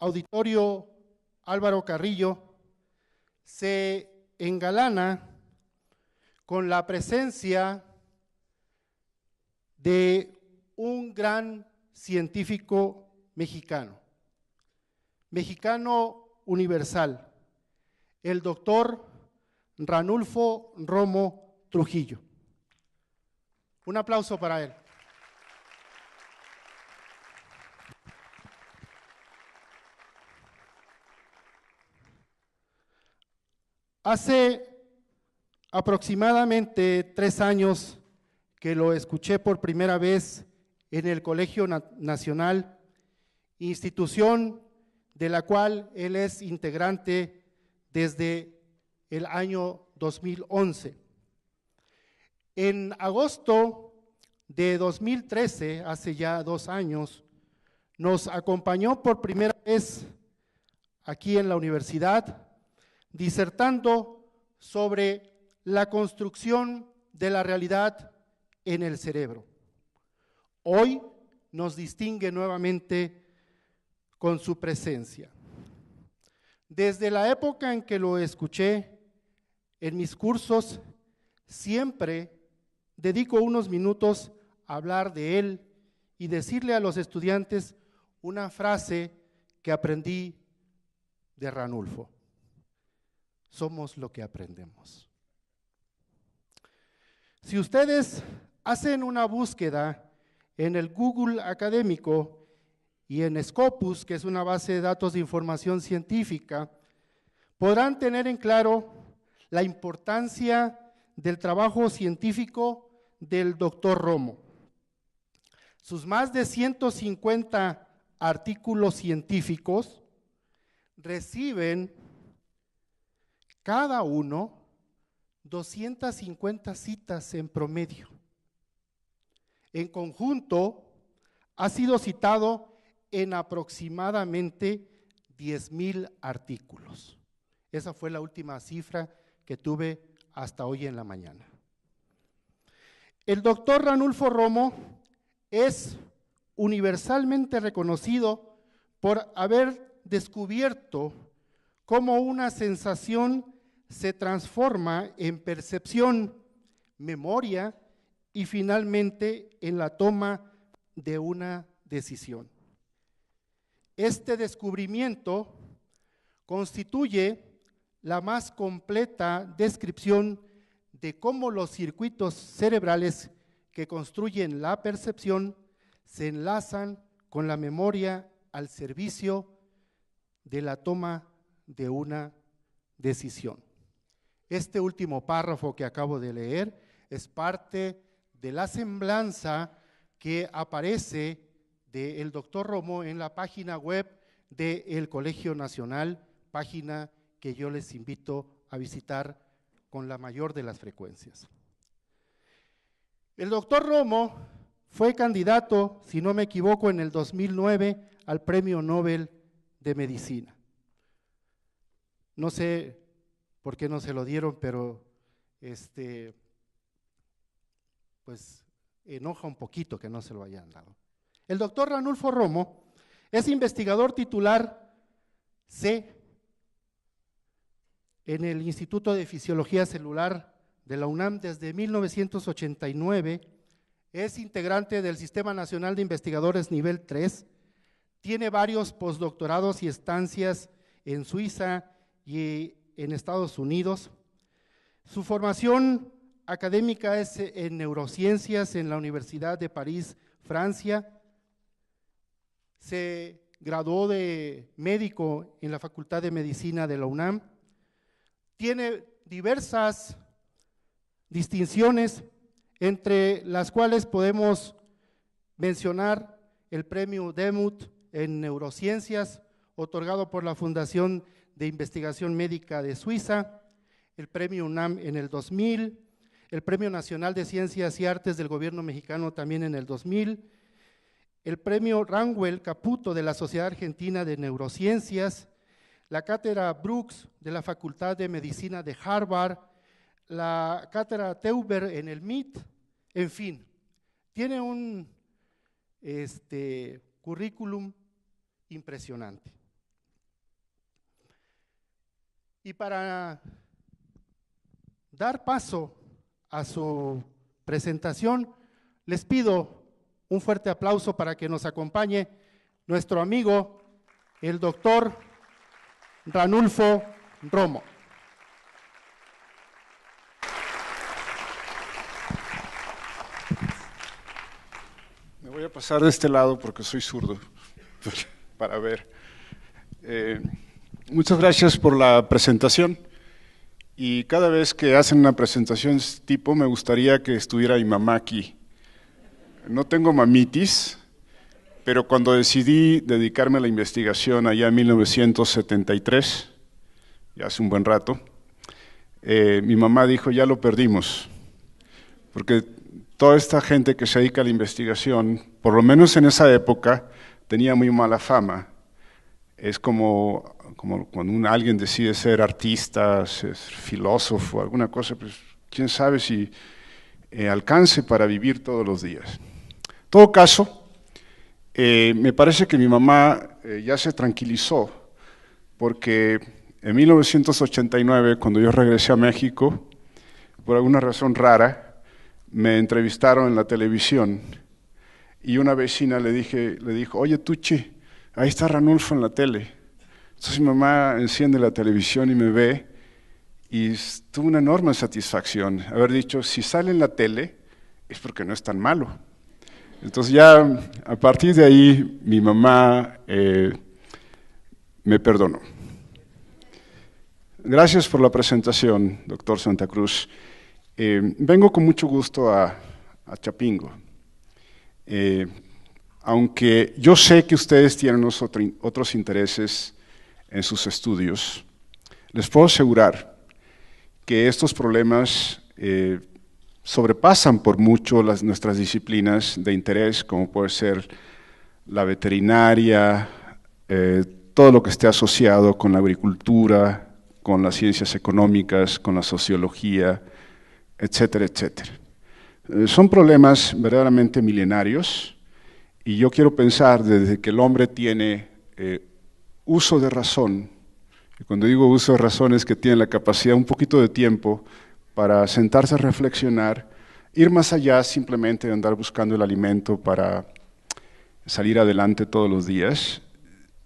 Auditorio Álvaro Carrillo se engalana con la presencia de un gran científico mexicano universal, el doctor Ranulfo Romo Trujillo. Un aplauso para él. Hace aproximadamente 3 años que lo escuché por primera vez en el Colegio Nacional, institución de la cual él es integrante desde el año 2011. En agosto de 2013, hace ya 2 años, nos acompañó por primera vez aquí en la universidad, disertando sobre la construcción de la realidad en el cerebro. Hoy nos distingue nuevamente con su presencia. Desde la época en que lo escuché en mis cursos, siempre dedico unos minutos a hablar de él y decirle a los estudiantes una frase que aprendí de Ranulfo: somos lo que aprendemos. Si ustedes hacen una búsqueda en el Google académico y en Scopus, que es una base de datos de información científica, podrán tener en claro la importancia del trabajo científico del doctor Romo. Sus más de 150 artículos científicos reciben cada uno 250 citas en promedio. En conjunto, ha sido citado en aproximadamente 10,000 artículos. Esa fue la última cifra que tuve hasta hoy en la mañana. El doctor Ranulfo Romo es universalmente reconocido por haber descubierto cómo una sensación se transforma en percepción, memoria y finalmente en la toma de una decisión. Este descubrimiento constituye la más completa descripción de cómo los circuitos cerebrales que construyen la percepción se enlazan con la memoria al servicio de la toma de una decisión. Este último párrafo que acabo de leer es parte de la semblanza que aparece del doctor Romo en la página web del Colegio Nacional, página que yo les invito a visitar con la mayor de las frecuencias. El doctor Romo fue candidato, si no me equivoco, en el 2009 al Premio Nobel de Medicina. No sé por qué no se lo dieron, pero pues enoja un poquito que no se lo hayan dado. El doctor Ranulfo Romo es investigador titular C en el Instituto de Fisiología Celular de la UNAM desde 1989, es integrante del Sistema Nacional de Investigadores Nivel 3, tiene varios postdoctorados y estancias en Suiza y en Estados Unidos. Su formación académica es en neurociencias en la Universidad de París, Francia. Se graduó de médico en la Facultad de Medicina de la UNAM. Tiene diversas distinciones, entre las cuales podemos mencionar el premio Demuth en neurociencias, otorgado por la Fundación de Investigación Médica de Suiza, el premio UNAM en el 2000, el Premio Nacional de Ciencias y Artes del Gobierno Mexicano también en el 2000, el premio Rangel Caputo de la Sociedad Argentina de Neurociencias, la cátedra Brooks de la Facultad de Medicina de Harvard, la cátedra Teuber en el MIT, en fin, tiene un currículum impresionante. Y para dar paso a su presentación, les pido un fuerte aplauso para que nos acompañe nuestro amigo, el doctor Ranulfo Romo. Me voy a pasar de este lado porque soy zurdo, para ver. Muchas gracias por la presentación. Y cada vez que hacen una presentación de este tipo, me gustaría que estuviera mi mamá aquí. No tengo mamitis, pero cuando decidí dedicarme a la investigación allá en 1973, ya hace un buen rato, mi mamá dijo, ya lo perdimos, porque toda esta gente que se dedica a la investigación, por lo menos en esa época, tenía muy mala fama. Es como cuando alguien decide ser artista, ser filósofo, alguna cosa, pues quién sabe si alcance para vivir todos los días. En todo caso, me parece que mi mamá ya se tranquilizó, porque en 1989, cuando yo regresé a México, por alguna razón rara, me entrevistaron en la televisión y una vecina le dijo, oye Tucci, ahí está Ranulfo en la tele. Entonces mi mamá enciende la televisión y me ve y tuvo una enorme satisfacción haber dicho, si sale en la tele es porque no es tan malo. Entonces ya a partir de ahí mi mamá me perdonó. Gracias por la presentación, doctor Santa Cruz. Vengo con mucho gusto a Chapingo. Aunque yo sé que ustedes tienen otros intereses en sus estudios, les puedo asegurar que estos problemas sobrepasan por mucho nuestras disciplinas de interés, como puede ser la veterinaria, todo lo que esté asociado con la agricultura, con las ciencias económicas, con la sociología, etcétera, etcétera. Son problemas verdaderamente milenarios. Y yo quiero pensar desde que el hombre tiene uso de razón, y cuando digo uso de razón es que tiene la capacidad un poquito de tiempo para sentarse a reflexionar, ir más allá simplemente de andar buscando el alimento para salir adelante todos los días,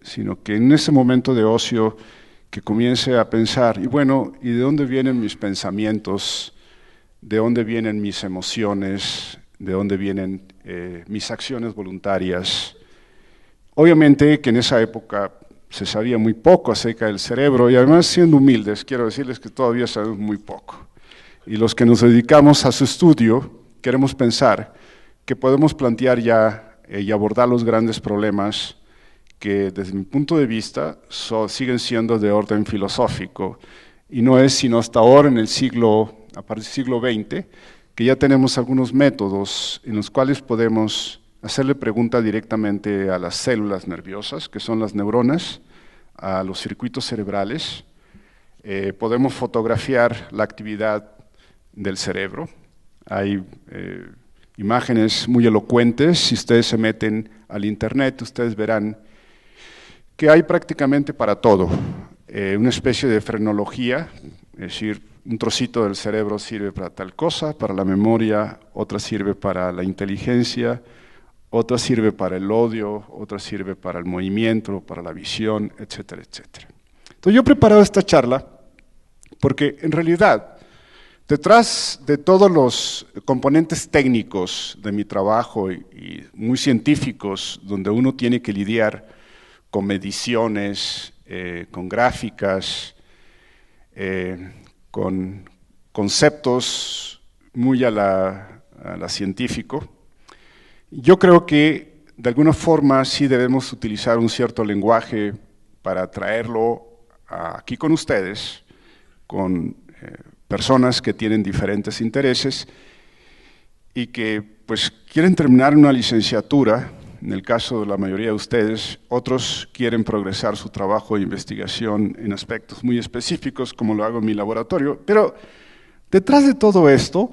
sino que en ese momento de ocio que comience a pensar, y bueno, ¿y de dónde vienen mis pensamientos? ¿De dónde vienen mis emociones? ¿De dónde vienen mis acciones voluntarias? Obviamente que en esa época se sabía muy poco acerca del cerebro y además siendo humildes, quiero decirles que todavía sabemos muy poco. Y los que nos dedicamos a su estudio, queremos pensar que podemos plantear ya y abordar los grandes problemas que desde mi punto de vista siguen siendo de orden filosófico y no es sino hasta ahora a partir del siglo XX, que ya tenemos algunos métodos en los cuales podemos hacerle pregunta directamente a las células nerviosas, que son las neuronas, a los circuitos cerebrales. Podemos fotografiar la actividad del cerebro. Hay imágenes muy elocuentes. Si ustedes se meten al internet, ustedes verán que hay prácticamente para todo. Una especie de frenología, es decir, un trocito del cerebro sirve para tal cosa, para la memoria, otra sirve para la inteligencia, otra sirve para el odio, otra sirve para el movimiento, para la visión, etcétera, etcétera. Entonces yo he preparado esta charla porque en realidad detrás de todos los componentes técnicos de mi trabajo y muy científicos, donde uno tiene que lidiar con mediciones, con gráficas, con conceptos muy a la científico. Yo creo que de alguna forma sí debemos utilizar un cierto lenguaje para traerlo aquí con ustedes, con personas que tienen diferentes intereses y que pues quieren terminar una licenciatura. En el caso de la mayoría de ustedes, otros quieren progresar su trabajo de investigación en aspectos muy específicos, como lo hago en mi laboratorio, pero detrás de todo esto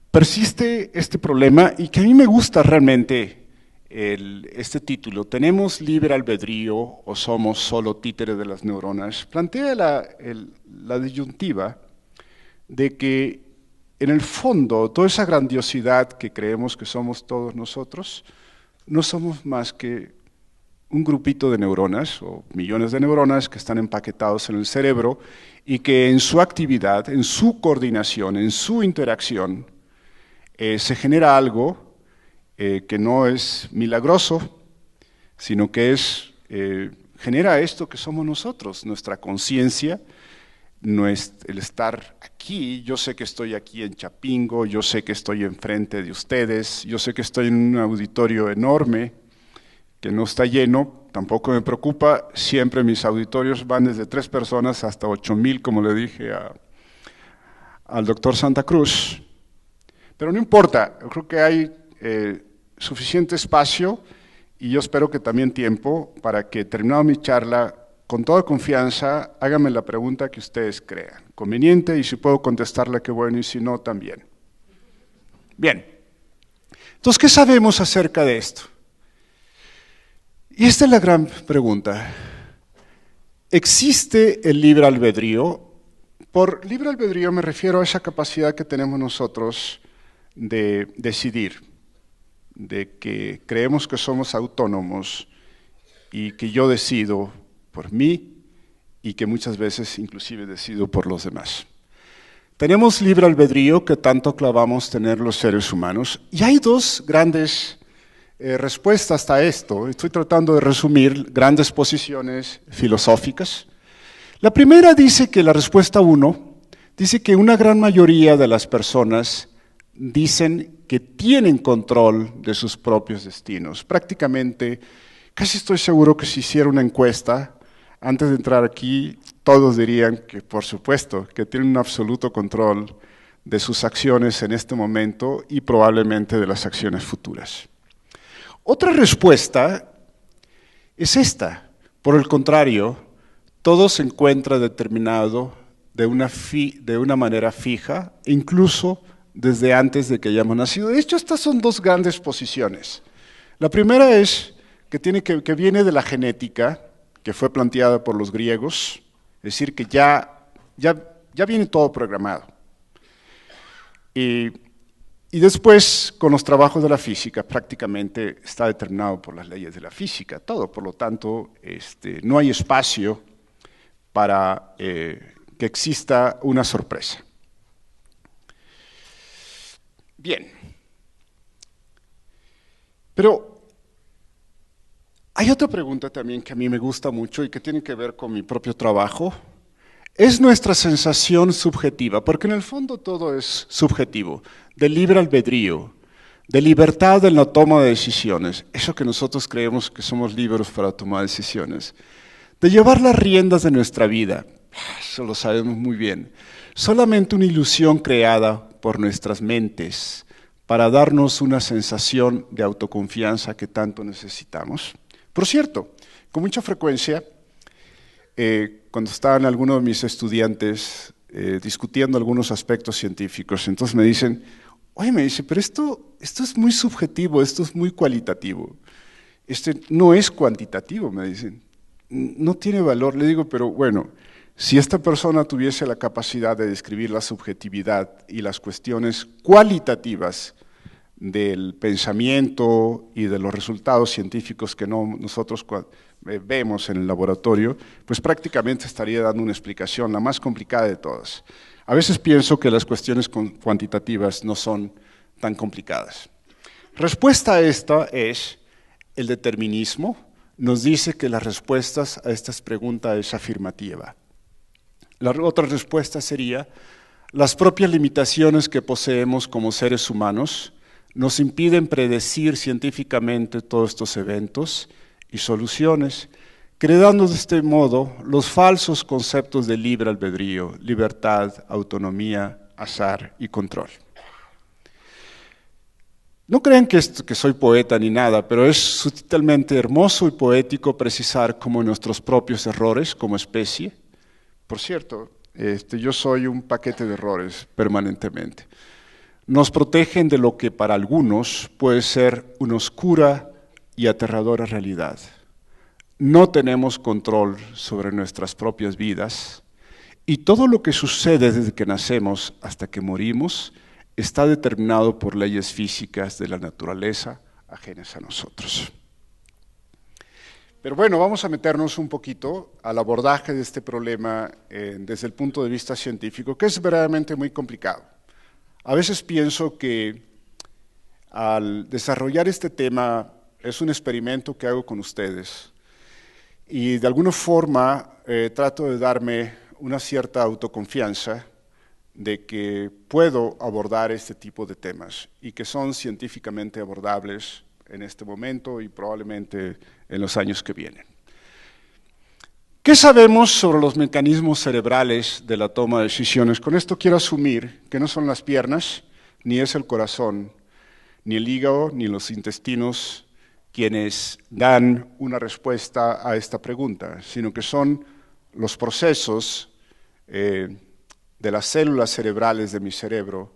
persiste este problema y que a mí me gusta realmente este título, ¿tenemos libre albedrío o somos solo títeres de las neuronas?, plantea la disyuntiva de que en el fondo toda esa grandiosidad que creemos que somos todos nosotros, no somos más que un grupito de neuronas o millones de neuronas que están empaquetados en el cerebro y que en su actividad, en su coordinación, en su interacción, se genera algo que no es milagroso, sino que genera esto que somos nosotros, nuestra conciencia, el estar aquí. Yo sé que estoy aquí en Chapingo, yo sé que estoy enfrente de ustedes, yo sé que estoy en un auditorio enorme que no está lleno, tampoco me preocupa, siempre mis auditorios van desde 3 personas hasta 8,000, como le dije al doctor Santa Cruz, pero no importa, yo creo que hay suficiente espacio y yo espero que también tiempo para que, terminado mi charla, con toda confianza, háganme la pregunta que ustedes crean conveniente, y si puedo contestarla, qué bueno, y si no, también. Bien, entonces, ¿qué sabemos acerca de esto? Y esta es la gran pregunta. ¿Existe el libre albedrío? Por libre albedrío me refiero a esa capacidad que tenemos nosotros de decidir, de que creemos que somos autónomos y que yo decido por mí y que muchas veces inclusive decido por los demás. Tenemos libre albedrío que tanto clavamos tener los seres humanos, y hay 2 grandes respuestas a esto. Estoy tratando de resumir grandes posiciones filosóficas. La primera dice que la respuesta 1 dice que una gran mayoría de las personas dicen que tienen control de sus propios destinos. Prácticamente, casi estoy seguro que si hiciera una encuesta, antes de entrar aquí, todos dirían que, por supuesto, que tienen un absoluto control de sus acciones en este momento y probablemente de las acciones futuras. Otra respuesta es esta. Por el contrario, todo se encuentra determinado de una manera fija, incluso desde antes de que hayamos nacido. De hecho, estas son 2 grandes posiciones. La primera es que viene de la genética, que fue planteada por los griegos, es decir, que ya viene todo programado. Y después, con los trabajos de la física, prácticamente está determinado por las leyes de la física, todo. Por lo tanto, no hay espacio para que exista una sorpresa. Bien. Pero hay otra pregunta también que a mí me gusta mucho y que tiene que ver con mi propio trabajo. Es nuestra sensación subjetiva, porque en el fondo todo es subjetivo, de libre albedrío, de libertad en la toma de decisiones, eso que nosotros creemos que somos libres para tomar decisiones, de llevar las riendas de nuestra vida, eso lo sabemos muy bien, solamente una ilusión creada por nuestras mentes para darnos una sensación de autoconfianza que tanto necesitamos. Por cierto, con mucha frecuencia, cuando estaban algunos de mis estudiantes discutiendo algunos aspectos científicos, entonces me dicen, oye, pero esto es muy subjetivo, esto es muy cualitativo, no es cuantitativo, me dicen, no tiene valor. Le digo, pero bueno, si esta persona tuviese la capacidad de describir la subjetividad y las cuestiones cualitativas del pensamiento y de los resultados científicos que nosotros vemos en el laboratorio, pues prácticamente estaría dando una explicación, la más complicada de todas. A veces pienso que las cuestiones cuantitativas no son tan complicadas. Respuesta a esta es el determinismo. Nos dice que las respuestas a estas preguntas es afirmativa. La otra respuesta sería las propias limitaciones que poseemos como seres humanos nos impiden predecir científicamente todos estos eventos y soluciones, creando de este modo los falsos conceptos de libre albedrío, libertad, autonomía, azar y control. No crean que soy poeta ni nada, pero es sutilmente hermoso y poético precisar cómo nuestros propios errores como especie, por cierto, yo soy un paquete de errores permanentemente, nos protegen de lo que para algunos puede ser una oscura y aterradora realidad. No tenemos control sobre nuestras propias vidas y todo lo que sucede desde que nacemos hasta que morimos está determinado por leyes físicas de la naturaleza ajenas a nosotros. Pero bueno, vamos a meternos un poquito al abordaje de este problema desde el punto de vista científico, que es verdaderamente muy complicado. A veces pienso que al desarrollar este tema es un experimento que hago con ustedes y de alguna forma trato de darme una cierta autoconfianza de que puedo abordar este tipo de temas y que son científicamente abordables en este momento y probablemente en los años que vienen. ¿Qué sabemos sobre los mecanismos cerebrales de la toma de decisiones? Con esto quiero asumir que no son las piernas, ni es el corazón, ni el hígado, ni los intestinos quienes dan una respuesta a esta pregunta, sino que son los procesos de las células cerebrales de mi cerebro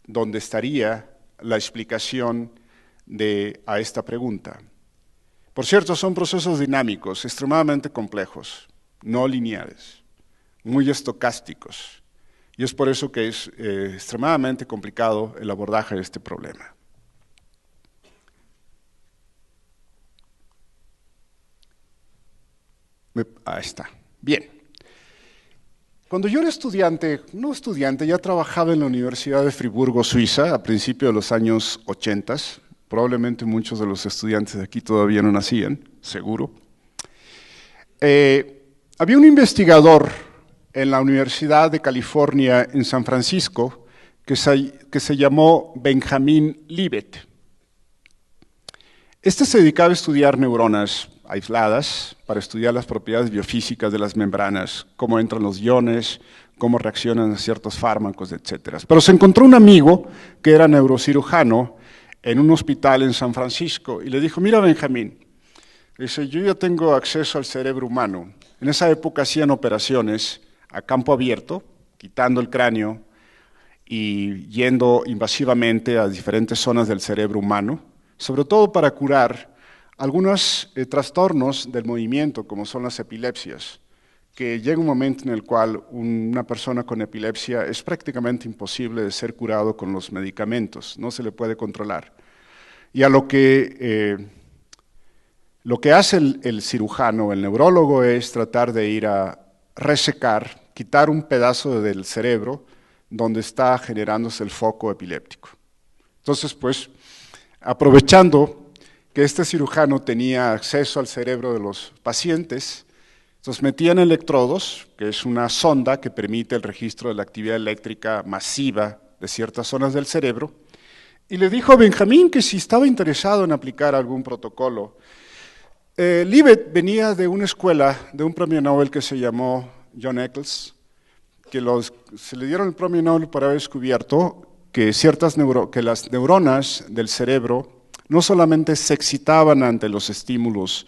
donde estaría la explicación a esta pregunta. Por cierto, son procesos dinámicos, extremadamente complejos, no lineales, muy estocásticos, y es por eso que es extremadamente complicado el abordaje de este problema. Ahí está. Bien. Cuando yo era ya trabajaba en la Universidad de Friburgo, Suiza, a principios de los años 80, probablemente muchos de los estudiantes de aquí todavía no nacían, seguro. Había un investigador en la Universidad de California en San Francisco que se llamó Benjamin Libet. Este se dedicaba a estudiar neuronas aisladas para estudiar las propiedades biofísicas de las membranas, cómo entran los iones, cómo reaccionan a ciertos fármacos, etc. Pero se encontró un amigo que era neurocirujano en un hospital en San Francisco y le dijo, mira Benjamín, dice, yo ya tengo acceso al cerebro humano. En esa época hacían operaciones a campo abierto, quitando el cráneo y yendo invasivamente a diferentes zonas del cerebro humano, sobre todo para curar algunos trastornos del movimiento, como son las epilepsias, que llega un momento en el cual una persona con epilepsia es prácticamente imposible de ser curado con los medicamentos, no se le puede controlar. Y a lo que hace el cirujano, el neurólogo, es tratar de ir a resecar, quitar un pedazo del cerebro donde está generándose el foco epiléptico. Entonces, pues, aprovechando que este cirujano tenía acceso al cerebro de los pacientes, entonces metían electrodos, que es una sonda que permite el registro de la actividad eléctrica masiva de ciertas zonas del cerebro, y le dijo a Benjamín que si estaba interesado en aplicar algún protocolo. Libet venía de una escuela, de un premio Nobel que se llamó John Eccles, que se le dieron el premio Nobel por haber descubierto que las neuronas del cerebro no solamente se excitaban ante los estímulos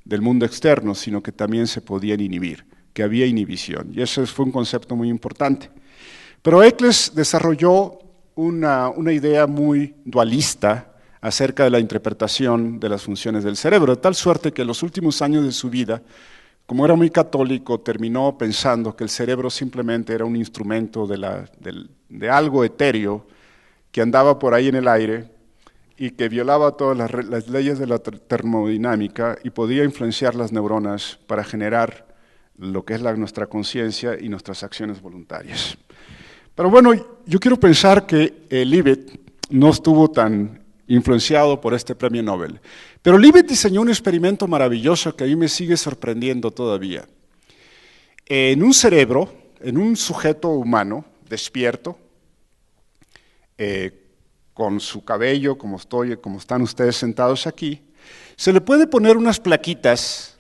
del mundo externo, sino que también se podían inhibir, que había inhibición, y ese fue un concepto muy importante. Pero Eccles desarrolló una idea muy dualista acerca de la interpretación de las funciones del cerebro, de tal suerte que en los últimos años de su vida, como era muy católico, terminó pensando que el cerebro simplemente era un instrumento de algo etéreo que andaba por ahí en el aire y que violaba todas las leyes de la termodinámica y podía influenciar las neuronas para generar lo que es nuestra conciencia y nuestras acciones voluntarias. Pero bueno, yo quiero pensar que Libet no estuvo tan influenciado por este premio Nobel. Pero Libet diseñó un experimento maravilloso que a mí me sigue sorprendiendo todavía. En un cerebro, en un sujeto humano despierto, con su cabello, como están ustedes sentados aquí, se le puede poner unas plaquitas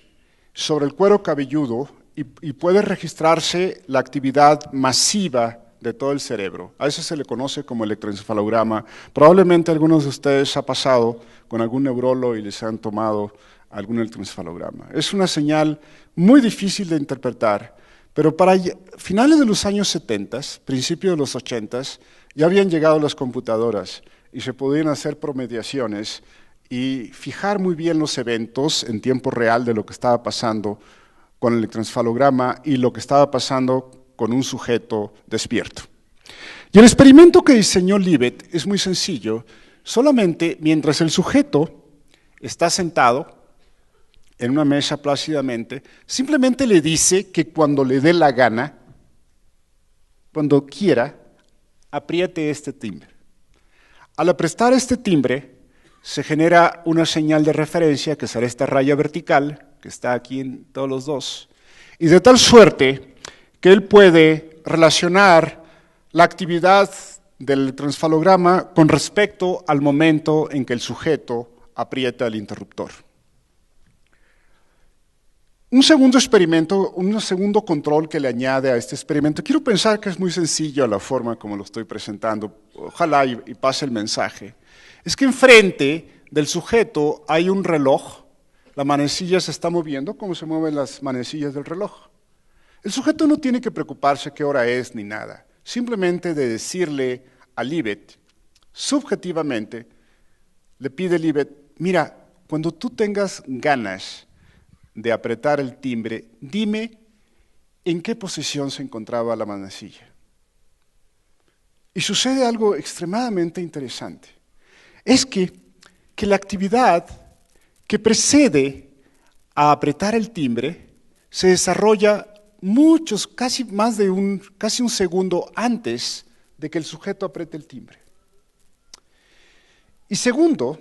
sobre el cuero cabelludo y puede registrarse la actividad masiva de todo el cerebro. A eso se le conoce como electroencefalograma. Probablemente algunos de ustedes ha pasado con algún neurólogo y les han tomado algún electroencefalograma. Es una señal muy difícil de interpretar, pero para finales de los años 70, principios de los 80, ya habían llegado las computadoras y se podían hacer promediaciones y fijar muy bien los eventos en tiempo real de lo que estaba pasando con el electroencefalograma y lo que estaba pasando con un sujeto despierto. Y el experimento que diseñó Libet es muy sencillo. Solamente mientras el sujeto está sentado en una mesa plácidamente, simplemente le dice que cuando le dé la gana, cuando quiera, apriete este timbre. Al apretar este timbre, se genera una señal de referencia, que será esta raya vertical, que está aquí en todos los dos, y de tal suerte que él puede relacionar la actividad del electroencefalograma con respecto al momento en que el sujeto aprieta el interruptor. Un segundo experimento, un segundo control que le añade a este experimento, quiero pensar que es muy sencillo la forma como lo estoy presentando, ojalá y pase el mensaje, es que enfrente del sujeto hay un reloj, la manecilla se está moviendo como se mueven las manecillas del reloj. El sujeto no tiene que preocuparse qué hora es ni nada, simplemente de decirle a Libet, subjetivamente, le pide a Libet, mira, cuando tú tengas ganas de apretar el timbre, dime en qué posición se encontraba la manecilla. Y sucede algo extremadamente interesante. Es que la actividad que precede a apretar el timbre se desarrolla casi un segundo antes de que el sujeto apriete el timbre. Y segundo,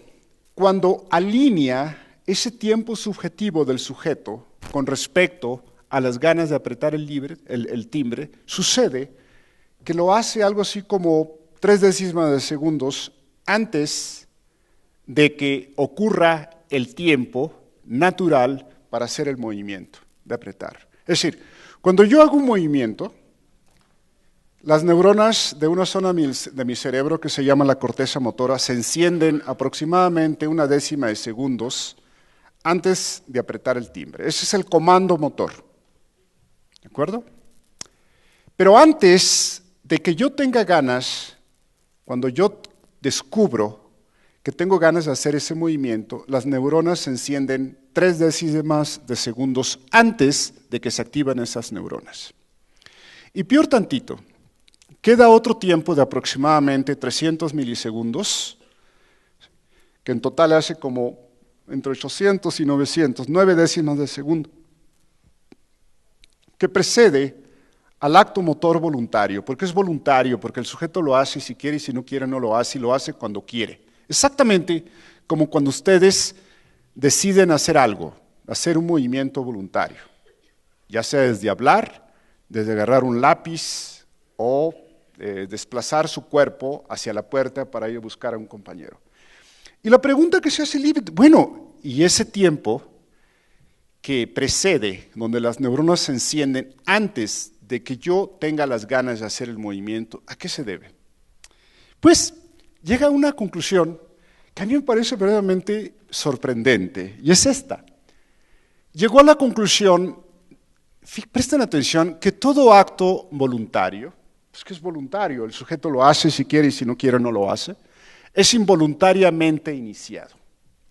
cuando alinea ese tiempo subjetivo del sujeto con respecto a las ganas de apretar el timbre, sucede que lo hace algo así como 0.3 segundos antes de que ocurra el tiempo natural para hacer el movimiento de apretar. Es decir, cuando yo hago un movimiento, las neuronas de una zona de mi cerebro que se llama la corteza motora se encienden aproximadamente 0.1 segundos antes de apretar el timbre. Ese es el comando motor. ¿De acuerdo? Pero antes de que yo tenga ganas, cuando yo descubro que tengo ganas de hacer ese movimiento, las neuronas se encienden 0.3 segundos antes de que se activen esas neuronas. Y peor tantito, queda otro tiempo de aproximadamente 300 milisegundos, que en total hace como entre 800 y 900, 0.9 de segundo, que precede al acto motor voluntario. ¿Por qué es voluntario? Porque el sujeto lo hace si quiere y si no quiere no lo hace, y lo hace cuando quiere. Exactamente como cuando ustedes deciden hacer algo, hacer un movimiento voluntario, ya sea desde hablar, desde agarrar un lápiz o desplazar su cuerpo hacia la puerta para ir a buscar a un compañero. Y la pregunta que se hace Libet, bueno, ¿y ese tiempo que precede, donde las neuronas se encienden antes de que yo tenga las ganas de hacer el movimiento, a qué se debe? Pues llega a una conclusión que a mí me parece verdaderamente sorprendente, y es esta. Llegó a la conclusión, presten atención, que todo acto voluntario, pues que es voluntario, el sujeto lo hace si quiere y si no quiere no lo hace, es involuntariamente iniciado.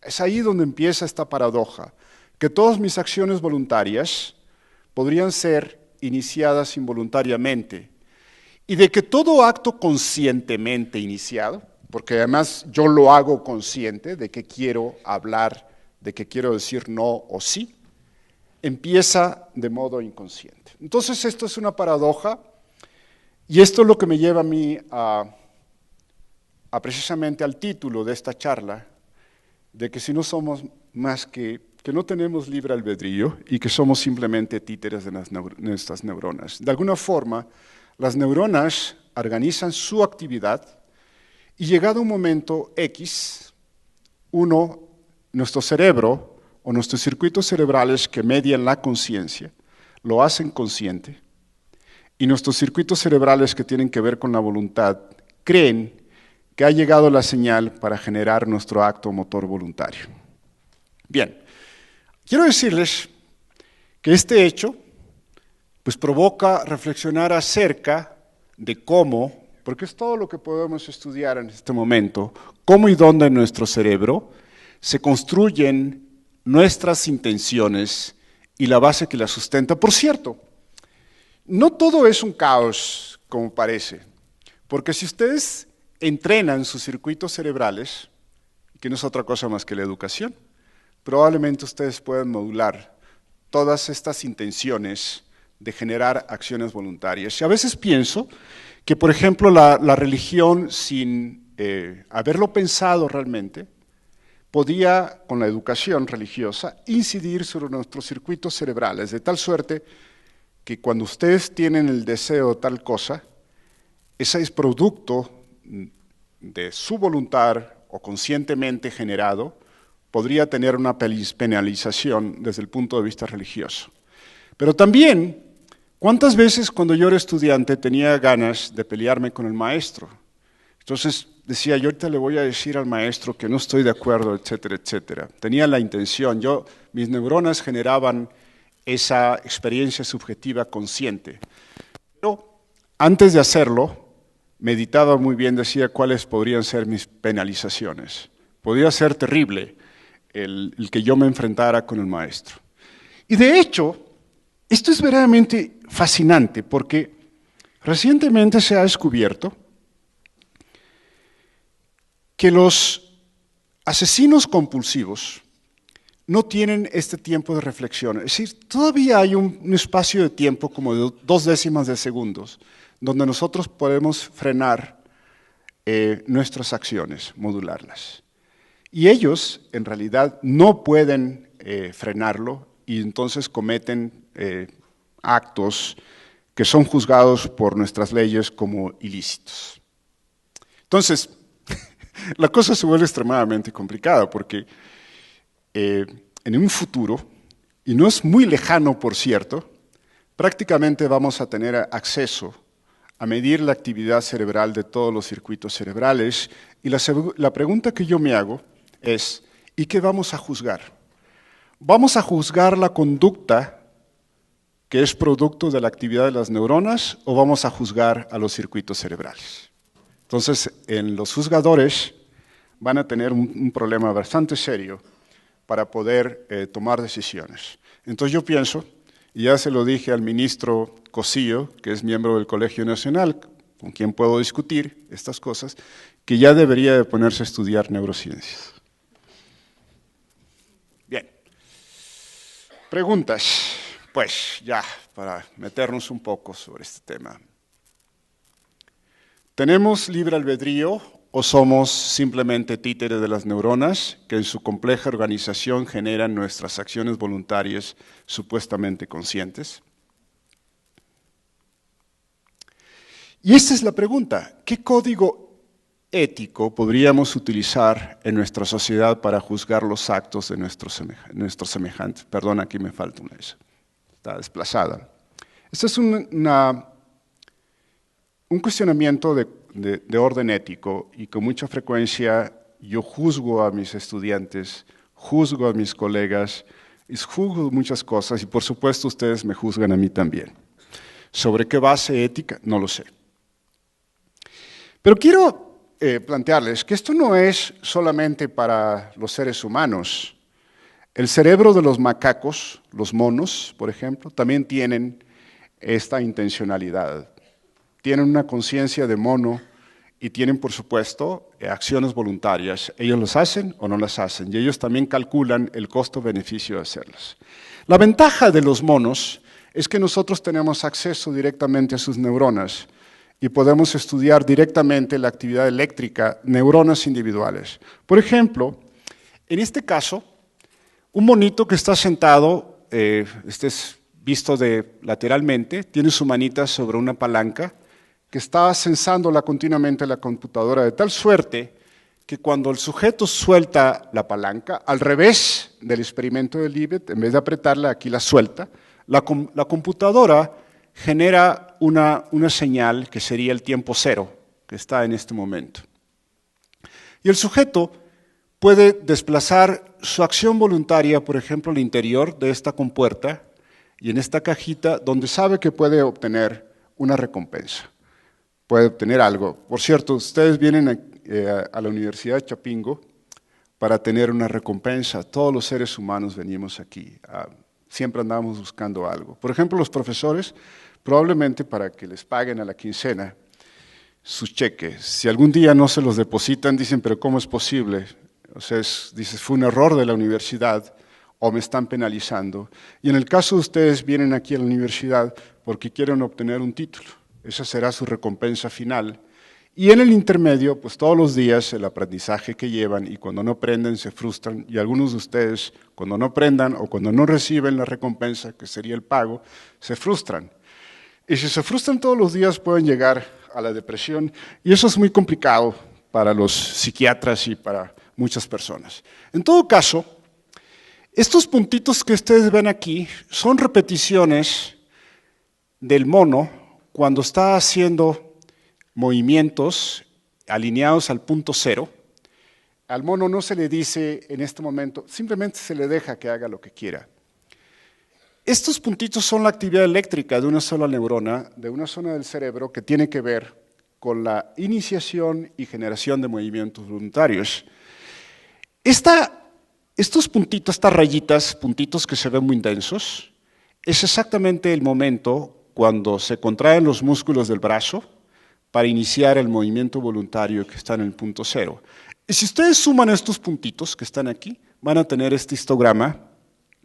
Es ahí donde empieza esta paradoja, que todas mis acciones voluntarias podrían ser iniciadas involuntariamente, y de que todo acto conscientemente iniciado, porque además yo lo hago consciente de que quiero hablar, de que quiero decir no o sí, empieza de modo inconsciente. Entonces esto es una paradoja, y esto es lo que me lleva a mí a precisamente al título de esta charla, de que si no somos más que no tenemos libre albedrío y que somos simplemente títeres de nuestras neuronas. De alguna forma, las neuronas organizan su actividad y llegado un momento X, nuestro cerebro o nuestros circuitos cerebrales que median la conciencia, lo hacen consciente, y nuestros circuitos cerebrales que tienen que ver con la voluntad creen que ha llegado la señal para generar nuestro acto motor voluntario. Bien, quiero decirles que este hecho pues provoca reflexionar acerca de cómo, porque es todo lo que podemos estudiar en este momento, cómo y dónde nuestro cerebro se construyen nuestras intenciones y la base que las sustenta. Por cierto, no todo es un caos como parece, porque si ustedes entrenan sus circuitos cerebrales, que no es otra cosa más que la educación, probablemente ustedes puedan modular todas estas intenciones de generar acciones voluntarias. Y a veces pienso que, por ejemplo, la religión, sin haberlo pensado realmente, podía, con la educación religiosa, incidir sobre nuestros circuitos cerebrales, de tal suerte que cuando ustedes tienen el deseo de tal cosa, ese es producto de su voluntad o conscientemente generado, podría tener una penalización desde el punto de vista religioso. Pero también, ¿cuántas veces cuando yo era estudiante tenía ganas de pelearme con el maestro? Entonces decía, yo ahorita le voy a decir al maestro que no estoy de acuerdo, etcétera, etcétera. Tenía la intención, mis neuronas generaban esa experiencia subjetiva consciente. Pero antes de hacerlo, meditaba muy bien, decía cuáles podrían ser mis penalizaciones. Podría ser terrible el que yo me enfrentara con el maestro. Y de hecho, esto es verdaderamente fascinante porque recientemente se ha descubierto que los asesinos compulsivos no tienen este tiempo de reflexión. Es decir, todavía hay un espacio de tiempo como de 0.2 de segundos donde nosotros podemos frenar nuestras acciones, modularlas. Y ellos, en realidad, no pueden frenarlo y entonces cometen actos que son juzgados por nuestras leyes como ilícitos. Entonces, la cosa se vuelve extremadamente complicada porque en un futuro, y no es muy lejano por cierto, prácticamente vamos a tener acceso a medir la actividad cerebral de todos los circuitos cerebrales y la pregunta que yo me hago es, ¿y qué vamos a juzgar? ¿Vamos a juzgar la conducta que es producto de la actividad de las neuronas o vamos a juzgar a los circuitos cerebrales? Entonces, los juzgadores van a tener un problema bastante serio para poder tomar decisiones. Entonces yo pienso, y ya se lo dije al ministro Cosillo, que es miembro del Colegio Nacional, con quien puedo discutir estas cosas, que ya debería de ponerse a estudiar neurociencias. Bien. Preguntas, pues ya, para meternos un poco sobre este tema. ¿Tenemos libre albedrío o somos simplemente títeres de las neuronas que en su compleja organización generan nuestras acciones voluntarias supuestamente conscientes? Y esta es la pregunta, ¿qué código ético podríamos utilizar en nuestra sociedad para juzgar los actos de nuestros semejantes? Perdón, aquí me falta una vez, está desplazada. Este es un cuestionamiento de orden ético y con mucha frecuencia yo juzgo a mis estudiantes, juzgo a mis colegas, juzgo muchas cosas y por supuesto ustedes me juzgan a mí también. ¿Sobre qué base ética? No lo sé. Pero quiero plantearles que esto no es solamente para los seres humanos. El cerebro de los macacos, los monos, por ejemplo, también tienen esta intencionalidad. Tienen una conciencia de mono y tienen, por supuesto, acciones voluntarias. Ellos las hacen o no las hacen y ellos también calculan el costo-beneficio de hacerlas. La ventaja de los monos es que nosotros tenemos acceso directamente a sus neuronas y podemos estudiar directamente la actividad eléctrica, neuronas individuales. Por ejemplo, en este caso, un monito que está sentado, este es visto lateralmente, tiene su manita sobre una palanca que está sensándola continuamente la computadora de tal suerte que cuando el sujeto suelta la palanca, al revés del experimento de Libet, en vez de apretarla, aquí la suelta, la computadora genera una señal que sería el tiempo cero, que está en este momento. Y el sujeto puede desplazar su acción voluntaria, por ejemplo, al interior de esta compuerta y en esta cajita donde sabe que puede obtener una recompensa. Puede obtener algo. Por cierto, ustedes vienen a la Universidad de Chapingo para tener una recompensa. Todos los seres humanos venimos aquí, siempre andamos buscando algo. Por ejemplo, los profesores, probablemente para que les paguen a la quincena sus cheques. Si algún día no se los depositan, dicen, pero ¿cómo es posible? O sea, dices, fue un error de la universidad o me están penalizando. Y en el caso de ustedes, vienen aquí a la universidad porque quieren obtener un título. Esa será su recompensa final. Y en el intermedio, pues todos los días el aprendizaje que llevan, y cuando no aprenden se frustran, y algunos de ustedes cuando no aprendan o cuando no reciben la recompensa, que sería el pago, se frustran. Y si se frustran todos los días pueden llegar a la depresión, y eso es muy complicado para los psiquiatras y para muchas personas. En todo caso, estos puntitos que ustedes ven aquí son repeticiones del mono cuando está haciendo movimientos alineados al punto cero. Al mono no se le dice en este momento, simplemente se le deja que haga lo que quiera. Estos puntitos son la actividad eléctrica de una sola neurona, de una zona del cerebro que tiene que ver con la iniciación y generación de movimientos voluntarios. Estos puntitos, estas rayitas, puntitos que se ven muy densos, es exactamente el momento cuando se contraen los músculos del brazo para iniciar el movimiento voluntario que está en el punto cero. Y si ustedes suman estos puntitos que están aquí, van a tener este histograma,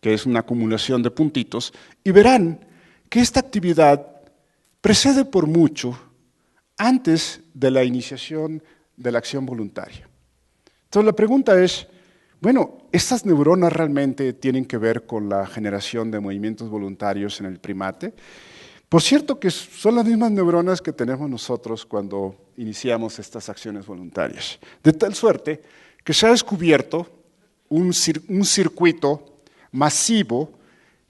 que es una acumulación de puntitos, y verán que esta actividad precede por mucho antes de la iniciación de la acción voluntaria. Entonces la pregunta es, bueno, ¿estas neuronas realmente tienen que ver con la generación de movimientos voluntarios en el primate? Por cierto que son las mismas neuronas que tenemos nosotros cuando iniciamos estas acciones voluntarias. De tal suerte que se ha descubierto un circuito masivo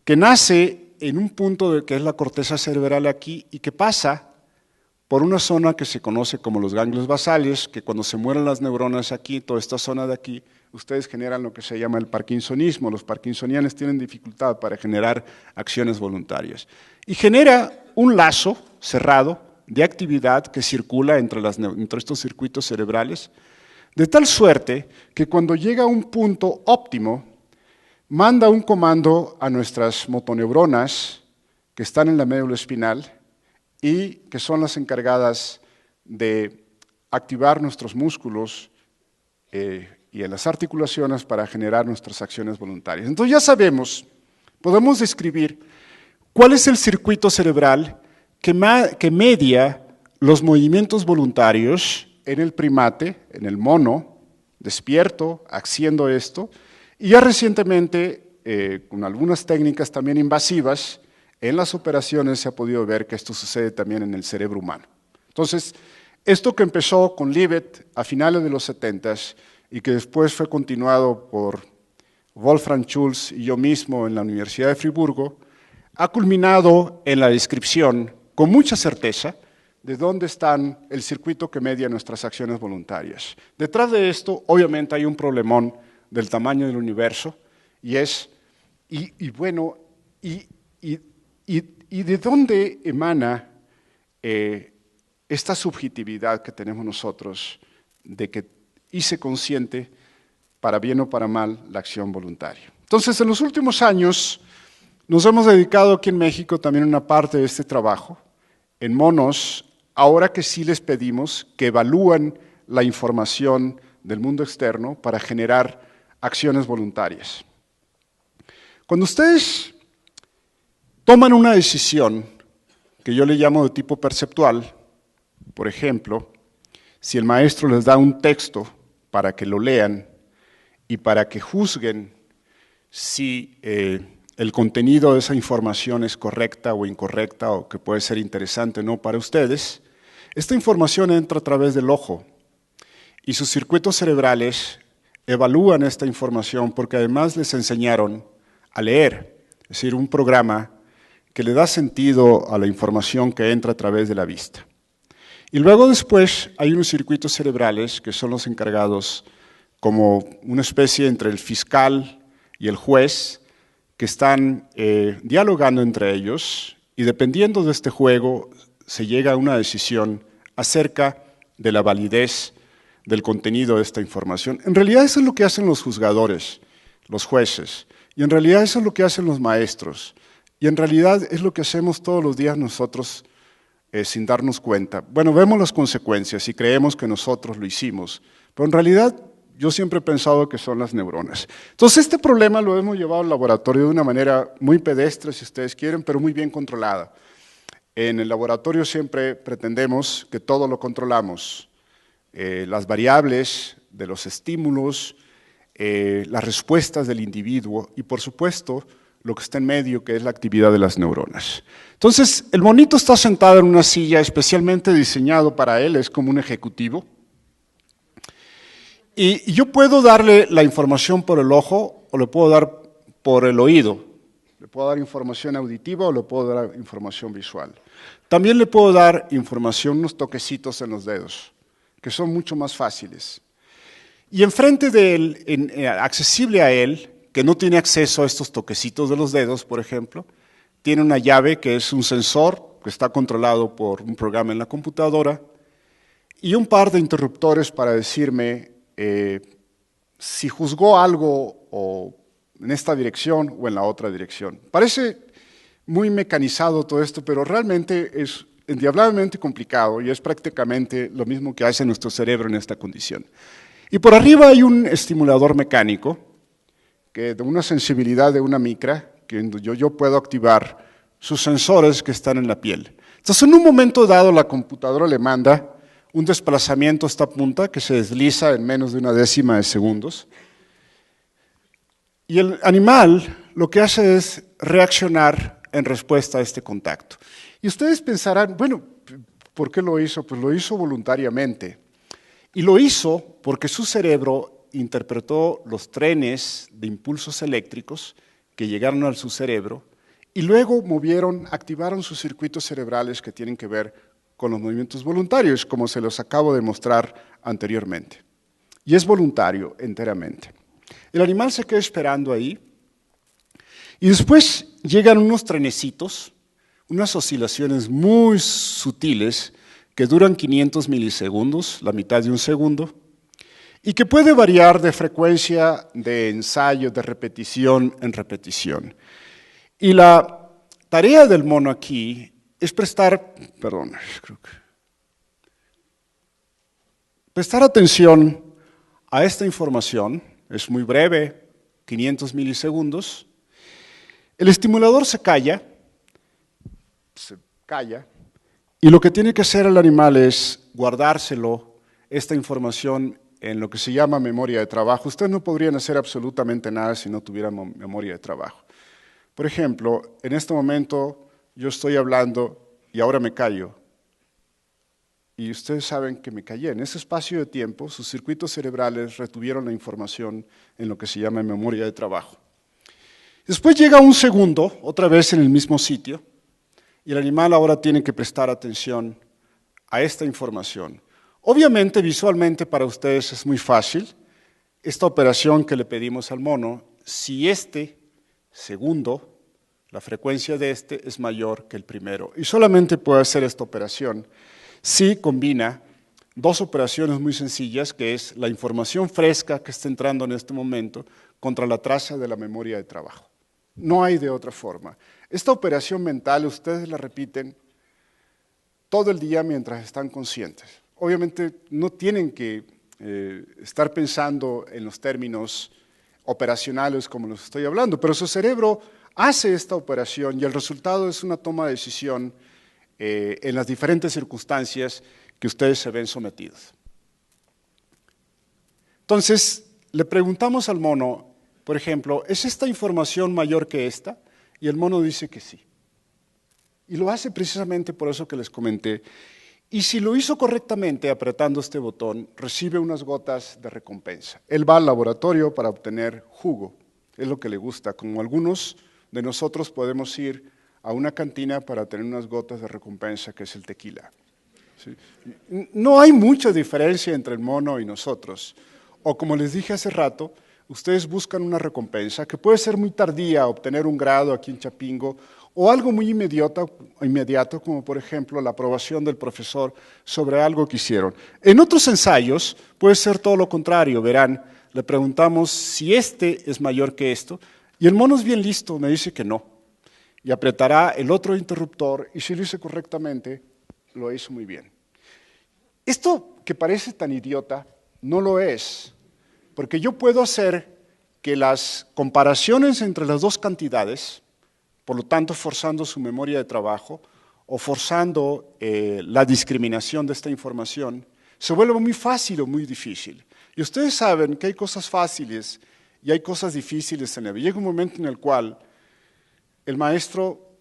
que nace en un punto que es la corteza cerebral aquí y que pasa por una zona que se conoce como los ganglios basales, que cuando se mueren las neuronas aquí, toda esta zona de aquí, ustedes generan lo que se llama el parkinsonismo. Los parkinsonianos tienen dificultad para generar acciones voluntarias. Y genera un lazo cerrado de actividad que circula entre estos circuitos cerebrales, de tal suerte que cuando llega a un punto óptimo, manda un comando a nuestras motoneuronas que están en la médula espinal y que son las encargadas de activar nuestros músculos y en las articulaciones para generar nuestras acciones voluntarias. Entonces ya sabemos, podemos describir cuál es el circuito cerebral que media los movimientos voluntarios en el primate, en el mono, despierto, haciendo esto, y ya recientemente, con algunas técnicas también invasivas, en las operaciones se ha podido ver que esto sucede también en el cerebro humano. Entonces, esto que empezó con Libet a finales de los 70s y que después fue continuado por Wolfram Schulz y yo mismo en la Universidad de Friburgo, ha culminado en la descripción con mucha certeza de dónde está el circuito que media nuestras acciones voluntarias. Detrás de esto, obviamente, hay un problemón del tamaño del universo y de dónde emana esta subjetividad que tenemos nosotros de que hice consciente, para bien o para mal, la acción voluntaria. Entonces, en los últimos años, nos hemos dedicado aquí en México también una parte de este trabajo, en monos, ahora que sí les pedimos que evalúen la información del mundo externo para generar acciones voluntarias. Cuando ustedes toman una decisión, que yo le llamo de tipo perceptual, por ejemplo, si el maestro les da un texto para que lo lean y para que juzguen si el contenido de esa información es correcta o incorrecta o que puede ser interesante o no para ustedes, esta información entra a través del ojo y sus circuitos cerebrales evalúan esta información porque además les enseñaron a leer, es decir, un programa que le da sentido a la información que entra a través de la vista. Y luego después hay unos circuitos cerebrales que son los encargados como una especie entre el fiscal y el juez que están dialogando entre ellos y dependiendo de este juego se llega a una decisión acerca de la validez del contenido de esta información. En realidad eso es lo que hacen los juzgadores, los jueces, y en realidad eso es lo que hacen los maestros, y en realidad es lo que hacemos todos los días nosotros sin darnos cuenta. Bueno, vemos las consecuencias y creemos que nosotros lo hicimos, pero en realidad yo siempre he pensado que son las neuronas. Entonces este problema lo hemos llevado al laboratorio de una manera muy pedestre, si ustedes quieren, pero muy bien controlada. En el laboratorio siempre pretendemos que todo lo controlamos, las variables de los estímulos, las respuestas del individuo y por supuesto lo que está en medio, que es la actividad de las neuronas. Entonces, el monito está sentado en una silla especialmente diseñado para él, es como un ejecutivo. Y yo puedo darle la información por el ojo o le puedo dar por el oído. Le puedo dar información auditiva o le puedo dar información visual. También le puedo dar información, unos toquecitos en los dedos, que son mucho más fáciles. Y enfrente de él, accesible a él, que no tiene acceso a estos toquecitos de los dedos, por ejemplo, tiene una llave que es un sensor que está controlado por un programa en la computadora y un par de interruptores para decirme si juzgó algo o en esta dirección o en la otra dirección. Parece muy mecanizado todo esto, pero realmente es endiabladamente complicado y es prácticamente lo mismo que hace nuestro cerebro en esta condición. Y por arriba hay un estimulador mecánico que de una sensibilidad de una micra, que yo puedo activar sus sensores que están en la piel. Entonces, en un momento dado, la computadora le manda un desplazamiento a esta punta que se desliza en menos de una décima de segundos. Y el animal lo que hace es reaccionar en respuesta a este contacto. Y ustedes pensarán, bueno, ¿por qué lo hizo? Pues lo hizo voluntariamente. Y lo hizo porque su cerebro interpretó los trenes de impulsos eléctricos que llegaron a su cerebro y luego activaron sus circuitos cerebrales que tienen que ver con los movimientos voluntarios, como se los acabo de mostrar anteriormente. Y es voluntario enteramente. El animal se queda esperando ahí y después llegan unos trenecitos, unas oscilaciones muy sutiles que duran 500 milisegundos, la mitad de un segundo, y que puede variar de frecuencia de ensayo, de repetición en repetición. Y la tarea del mono aquí es prestar atención a esta información, es muy breve, 500 milisegundos. El estimulador se calla, y lo que tiene que hacer el animal es guardárselo, esta información, en lo que se llama memoria de trabajo. Ustedes no podrían hacer absolutamente nada si no tuvieran memoria de trabajo. Por ejemplo, en este momento yo estoy hablando y ahora me callo. Y ustedes saben que me callé. En ese espacio de tiempo, sus circuitos cerebrales retuvieron la información en lo que se llama memoria de trabajo. Después llega un segundo, otra vez en el mismo sitio, y el animal ahora tiene que prestar atención a esta información. Obviamente, visualmente para ustedes es muy fácil esta operación que le pedimos al mono. Si este segundo, la frecuencia de este es mayor que el primero, y solamente puede hacer esta operación si combina dos operaciones muy sencillas, que es la información fresca que está entrando en este momento contra la traza de la memoria de trabajo. No hay de otra forma. Esta operación mental ustedes la repiten todo el día mientras están conscientes. Obviamente no tienen que estar pensando en los términos operacionales como los estoy hablando, pero su cerebro hace esta operación y el resultado es una toma de decisión en las diferentes circunstancias que ustedes se ven sometidos. Entonces, le preguntamos al mono, por ejemplo, ¿es esta información mayor que esta? Y el mono dice que sí. Y lo hace precisamente por eso que les comenté. Y si lo hizo correctamente apretando este botón, recibe unas gotas de recompensa. Él va al laboratorio para obtener jugo, es lo que le gusta. Como algunos de nosotros podemos ir a una cantina para tener unas gotas de recompensa, que es el tequila. ¿Sí? No hay mucha diferencia entre el mono y nosotros. O como les dije hace rato, ustedes buscan una recompensa que puede ser muy tardía, obtener un grado aquí en Chapingo, o algo muy inmediato, como por ejemplo la aprobación del profesor sobre algo que hicieron. En otros ensayos puede ser todo lo contrario, verán, le preguntamos si este es mayor que esto, y el mono es bien listo, me dice que no, y apretará el otro interruptor, y si lo hice correctamente, lo hizo muy bien. Esto que parece tan idiota, no lo es, porque yo puedo hacer que las comparaciones entre las dos cantidades, por lo tanto forzando su memoria de trabajo o forzando la discriminación de esta información, se vuelva muy fácil o muy difícil. Y ustedes saben que hay cosas fáciles y hay cosas difíciles en la vida. Llega un momento en el cual el maestro,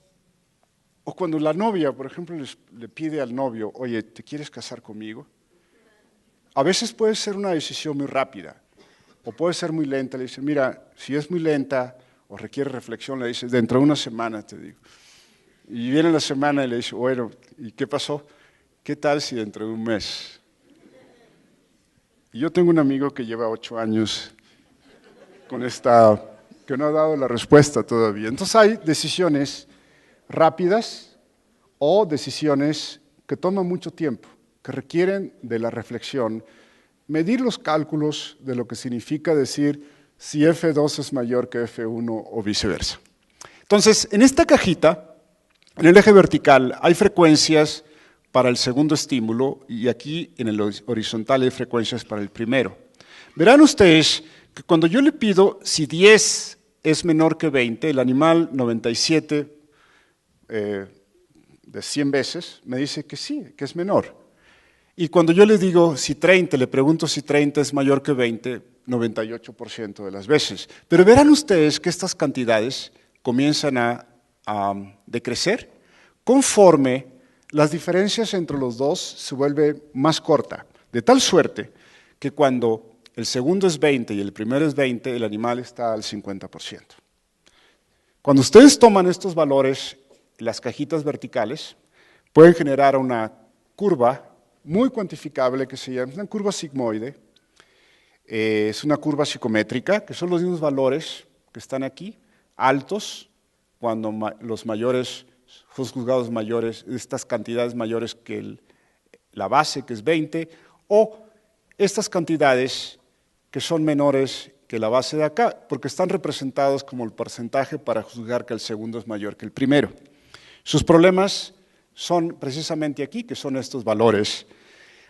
o cuando la novia, por ejemplo, le pide al novio, oye, ¿te quieres casar conmigo? A veces puede ser una decisión muy rápida, o puede ser muy lenta. Le dicen, mira, si es muy lenta o requiere reflexión, le dices, dentro de una semana te digo. Y viene la semana y le dice, bueno, ¿y qué pasó? ¿Qué tal si dentro de un mes? Y yo tengo un amigo que lleva 8 años con que no ha dado la respuesta todavía. Entonces hay decisiones rápidas o decisiones que toman mucho tiempo, que requieren de la reflexión, medir los cálculos de lo que significa decir si F2 es mayor que F1 o viceversa. Entonces, en esta cajita, en el eje vertical, hay frecuencias para el segundo estímulo y aquí en el horizontal hay frecuencias para el primero. Verán ustedes que cuando yo le pido si 10 es menor que 20, el animal 97 de 100 veces me dice que sí, que es menor. Y cuando yo le digo si 30, le pregunto si 30 es mayor que 20, 98% de las veces. Pero verán ustedes que estas cantidades comienzan a decrecer conforme las diferencias entre los dos se vuelven más corta, de tal suerte que cuando el segundo es 20 y el primero es 20, el animal está al 50%. Cuando ustedes toman estos valores, las cajitas verticales, pueden generar una curva muy cuantificable que se llama una curva sigmoide. Es una curva psicométrica, que son los mismos valores que están aquí, altos, cuando los mayores, los juzgados mayores, estas cantidades mayores que la base, que es 20, o estas cantidades que son menores que la base de acá, porque están representados como el porcentaje para juzgar que el segundo es mayor que el primero. Sus problemas son precisamente aquí, que son estos valores.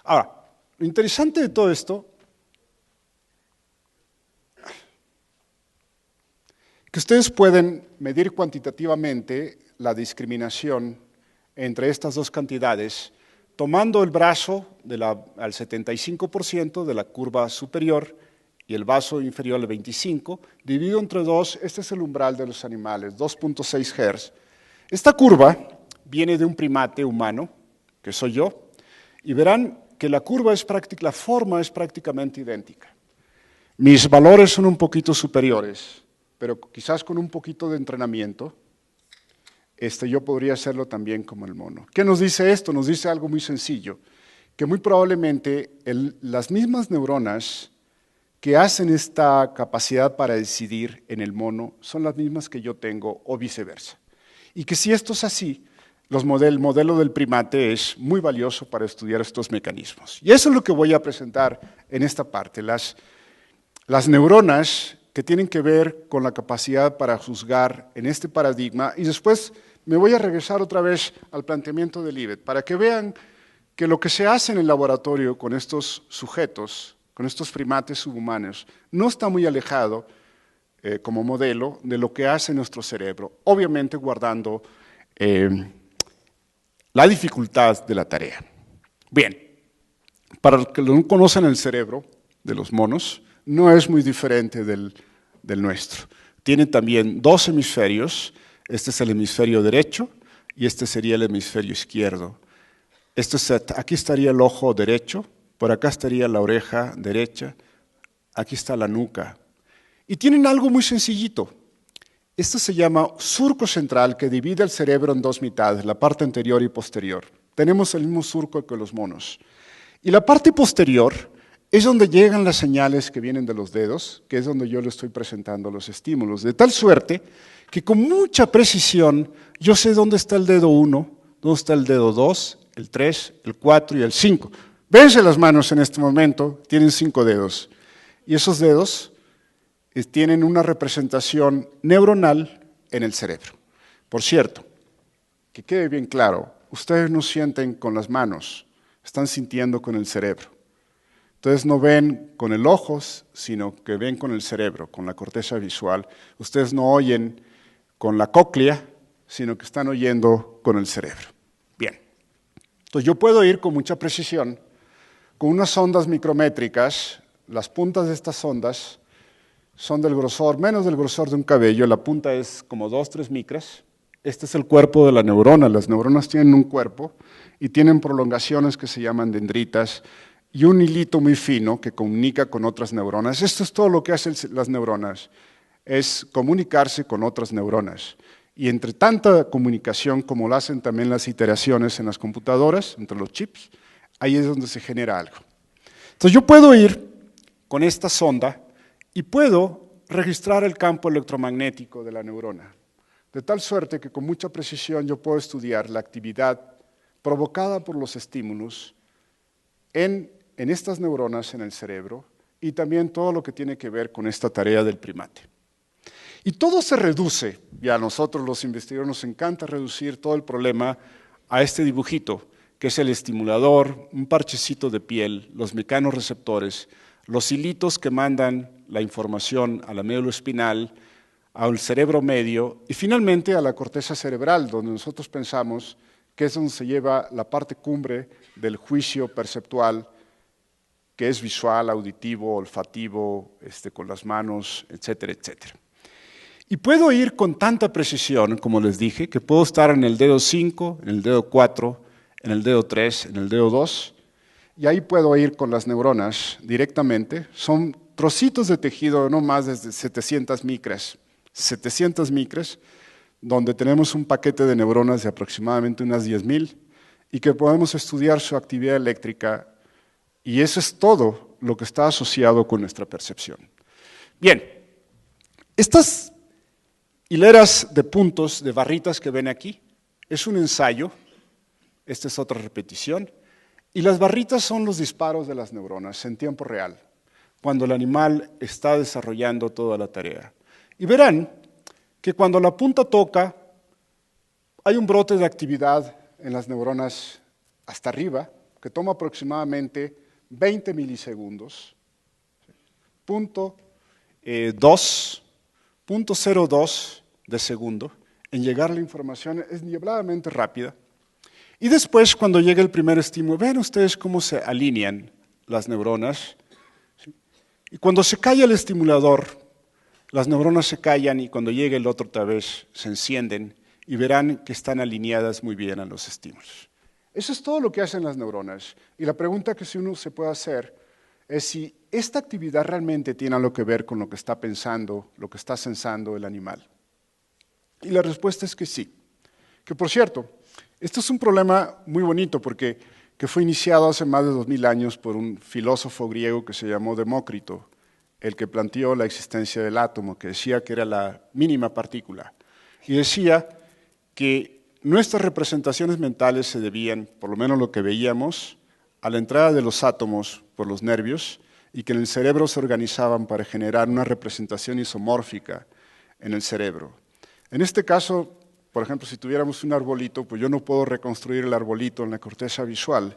Ahora, lo interesante de todo esto, que ustedes pueden medir cuantitativamente la discriminación entre estas dos cantidades, tomando el brazo al 75% de la curva superior y el brazo inferior al 25%, dividido entre 2, este es el umbral de los animales, 2.6 Hz. Esta curva viene de un primate humano, que soy yo, y verán que la forma es prácticamente idéntica. Mis valores son un poquito superiores, pero quizás con un poquito de entrenamiento, yo podría hacerlo también como el mono. ¿Qué nos dice esto? Nos dice algo muy sencillo, que muy probablemente las mismas neuronas que hacen esta capacidad para decidir en el mono son las mismas que yo tengo o viceversa. Y que si esto es así, el modelo del primate es muy valioso para estudiar estos mecanismos. Y eso es lo que voy a presentar en esta parte, las neuronas que tienen que ver con la capacidad para juzgar en este paradigma, y después me voy a regresar otra vez al planteamiento de Libet, para que vean que lo que se hace en el laboratorio con estos sujetos, con estos primates subhumanos, no está muy alejado como modelo de lo que hace nuestro cerebro, obviamente guardando la dificultad de la tarea. Bien, para los que no conocen el cerebro de los monos, no es muy diferente del nuestro. Tiene también 2 hemisferios, este es el hemisferio derecho y este sería el hemisferio izquierdo. Aquí estaría el ojo derecho, por acá estaría la oreja derecha, aquí está la nuca. Y tienen algo muy sencillito. Esto se llama surco central, que divide el cerebro en 2 mitades, la parte anterior y posterior. Tenemos el mismo surco que los monos. Y la parte posterior es donde llegan las señales que vienen de los dedos, que es donde yo le estoy presentando los estímulos, de tal suerte que con mucha precisión yo sé dónde está el dedo 1, dónde está el dedo 2, el 3, el 4 y el 5. Véanse las manos en este momento, tienen 5 dedos. Y esos dedos tienen una representación neuronal en el cerebro. Por cierto, que quede bien claro, ustedes no sienten con las manos, están sintiendo con el cerebro. Ustedes no ven con el ojo, sino que ven con el cerebro, con la corteza visual. Ustedes no oyen con la cóclea, sino que están oyendo con el cerebro. Bien. Entonces yo puedo ir con mucha precisión, con unas ondas micrométricas. Las puntas de estas ondas son del grosor, menos del grosor de un cabello. La punta es como 2-3 micras. Este es el cuerpo de la neurona. Las neuronas tienen un cuerpo y tienen prolongaciones que se llaman dendritas y un hilito muy fino que comunica con otras neuronas. Esto es todo lo que hacen las neuronas, es comunicarse con otras neuronas. Y entre tanta comunicación, como lo hacen también las iteraciones en las computadoras, entre los chips, ahí es donde se genera algo. Entonces yo puedo ir con esta sonda y puedo registrar el campo electromagnético de la neurona, de tal suerte que con mucha precisión yo puedo estudiar la actividad provocada por los estímulos en estas neuronas en el cerebro y también todo lo que tiene que ver con esta tarea del primate. Y todo se reduce, y a nosotros los investigadores nos encanta reducir todo el problema a este dibujito, que es el estimulador, un parchecito de piel, los mecanorreceptores, los hilitos que mandan la información a la médula espinal, al cerebro medio y finalmente a la corteza cerebral, donde nosotros pensamos que es donde se lleva la parte cumbre del juicio perceptual, que es visual, auditivo, olfativo, con las manos, etcétera, etcétera. Y puedo ir con tanta precisión, como les dije, que puedo estar en el dedo 5, en el dedo 4, en el dedo 3, en el dedo 2, y ahí puedo ir con las neuronas directamente. Son trocitos de tejido no más desde 700 micras, donde tenemos un paquete de neuronas de aproximadamente unas 10,000 y que podemos estudiar su actividad eléctrica, y eso es todo lo que está asociado con nuestra percepción. Bien, estas hileras de puntos, de barritas que ven aquí, es un ensayo, esta es otra repetición, y las barritas son los disparos de las neuronas en tiempo real, cuando el animal está desarrollando toda la tarea. Y verán que cuando la punta toca, hay un brote de actividad en las neuronas hasta arriba, que toma aproximadamente 20 milisegundos, 0.02 de segundo, en llegar la información, es niebladamente rápida. Y después, cuando llega el primer estímulo, ven ustedes cómo se alinean las neuronas. ¿Sí? Y cuando se calla el estimulador, las neuronas se callan y cuando llega el otro otra vez se encienden y verán que están alineadas muy bien a los estímulos. Eso es todo lo que hacen las neuronas. Y la pregunta que uno se puede hacer es si esta actividad realmente tiene algo que ver con lo que está pensando, lo que está sensando el animal. Y la respuesta es que sí. Que por cierto, esto es un problema muy bonito porque que fue iniciado hace más de 2000 años por un filósofo griego que se llamó Demócrito, el que planteó la existencia del átomo, que decía que era la mínima partícula. Y decía que nuestras representaciones mentales se debían, por lo menos lo que veíamos, a la entrada de los átomos por los nervios y que en el cerebro se organizaban para generar una representación isomórfica en el cerebro. En este caso, por ejemplo, si tuviéramos un arbolito, pues yo no puedo reconstruir el arbolito en la corteza visual,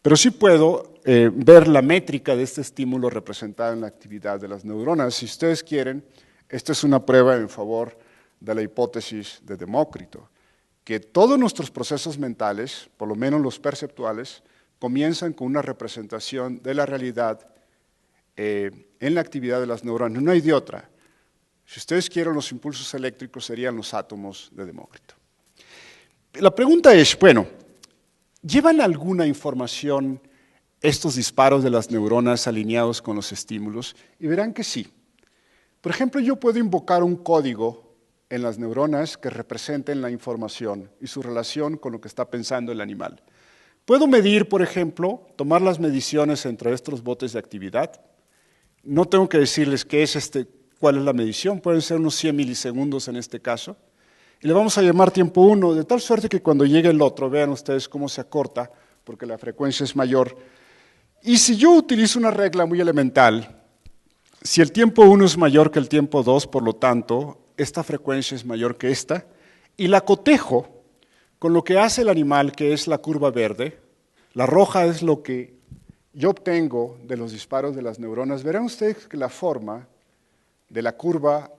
pero sí puedo ver la métrica de este estímulo representada en la actividad de las neuronas. Si ustedes quieren, esta es una prueba en favor de la hipótesis de Demócrito, que todos nuestros procesos mentales, por lo menos los perceptuales, comienzan con una representación de la realidad en la actividad de las neuronas. No hay de otra. Si ustedes quieren, los impulsos eléctricos serían los átomos de Demócrito. La pregunta es, bueno, ¿llevan alguna información estos disparos de las neuronas alineados con los estímulos? Y verán que sí. Por ejemplo, yo puedo invocar un código en las neuronas que representen la información y su relación con lo que está pensando el animal. Puedo medir, por ejemplo, tomar las mediciones entre estos botes de actividad. No tengo que decirles qué es este cuál es la medición, pueden ser unos 100 milisegundos en este caso, y le vamos a llamar tiempo 1, de tal suerte que cuando llegue el otro, vean ustedes cómo se acorta, porque la frecuencia es mayor. Y si yo utilizo una regla muy elemental, si el tiempo 1 es mayor que el tiempo 2, por lo tanto, esta frecuencia es mayor que esta, y la cotejo con lo que hace el animal, que es la curva verde. La roja es lo que yo obtengo de los disparos de las neuronas. Verán ustedes que la forma de la curva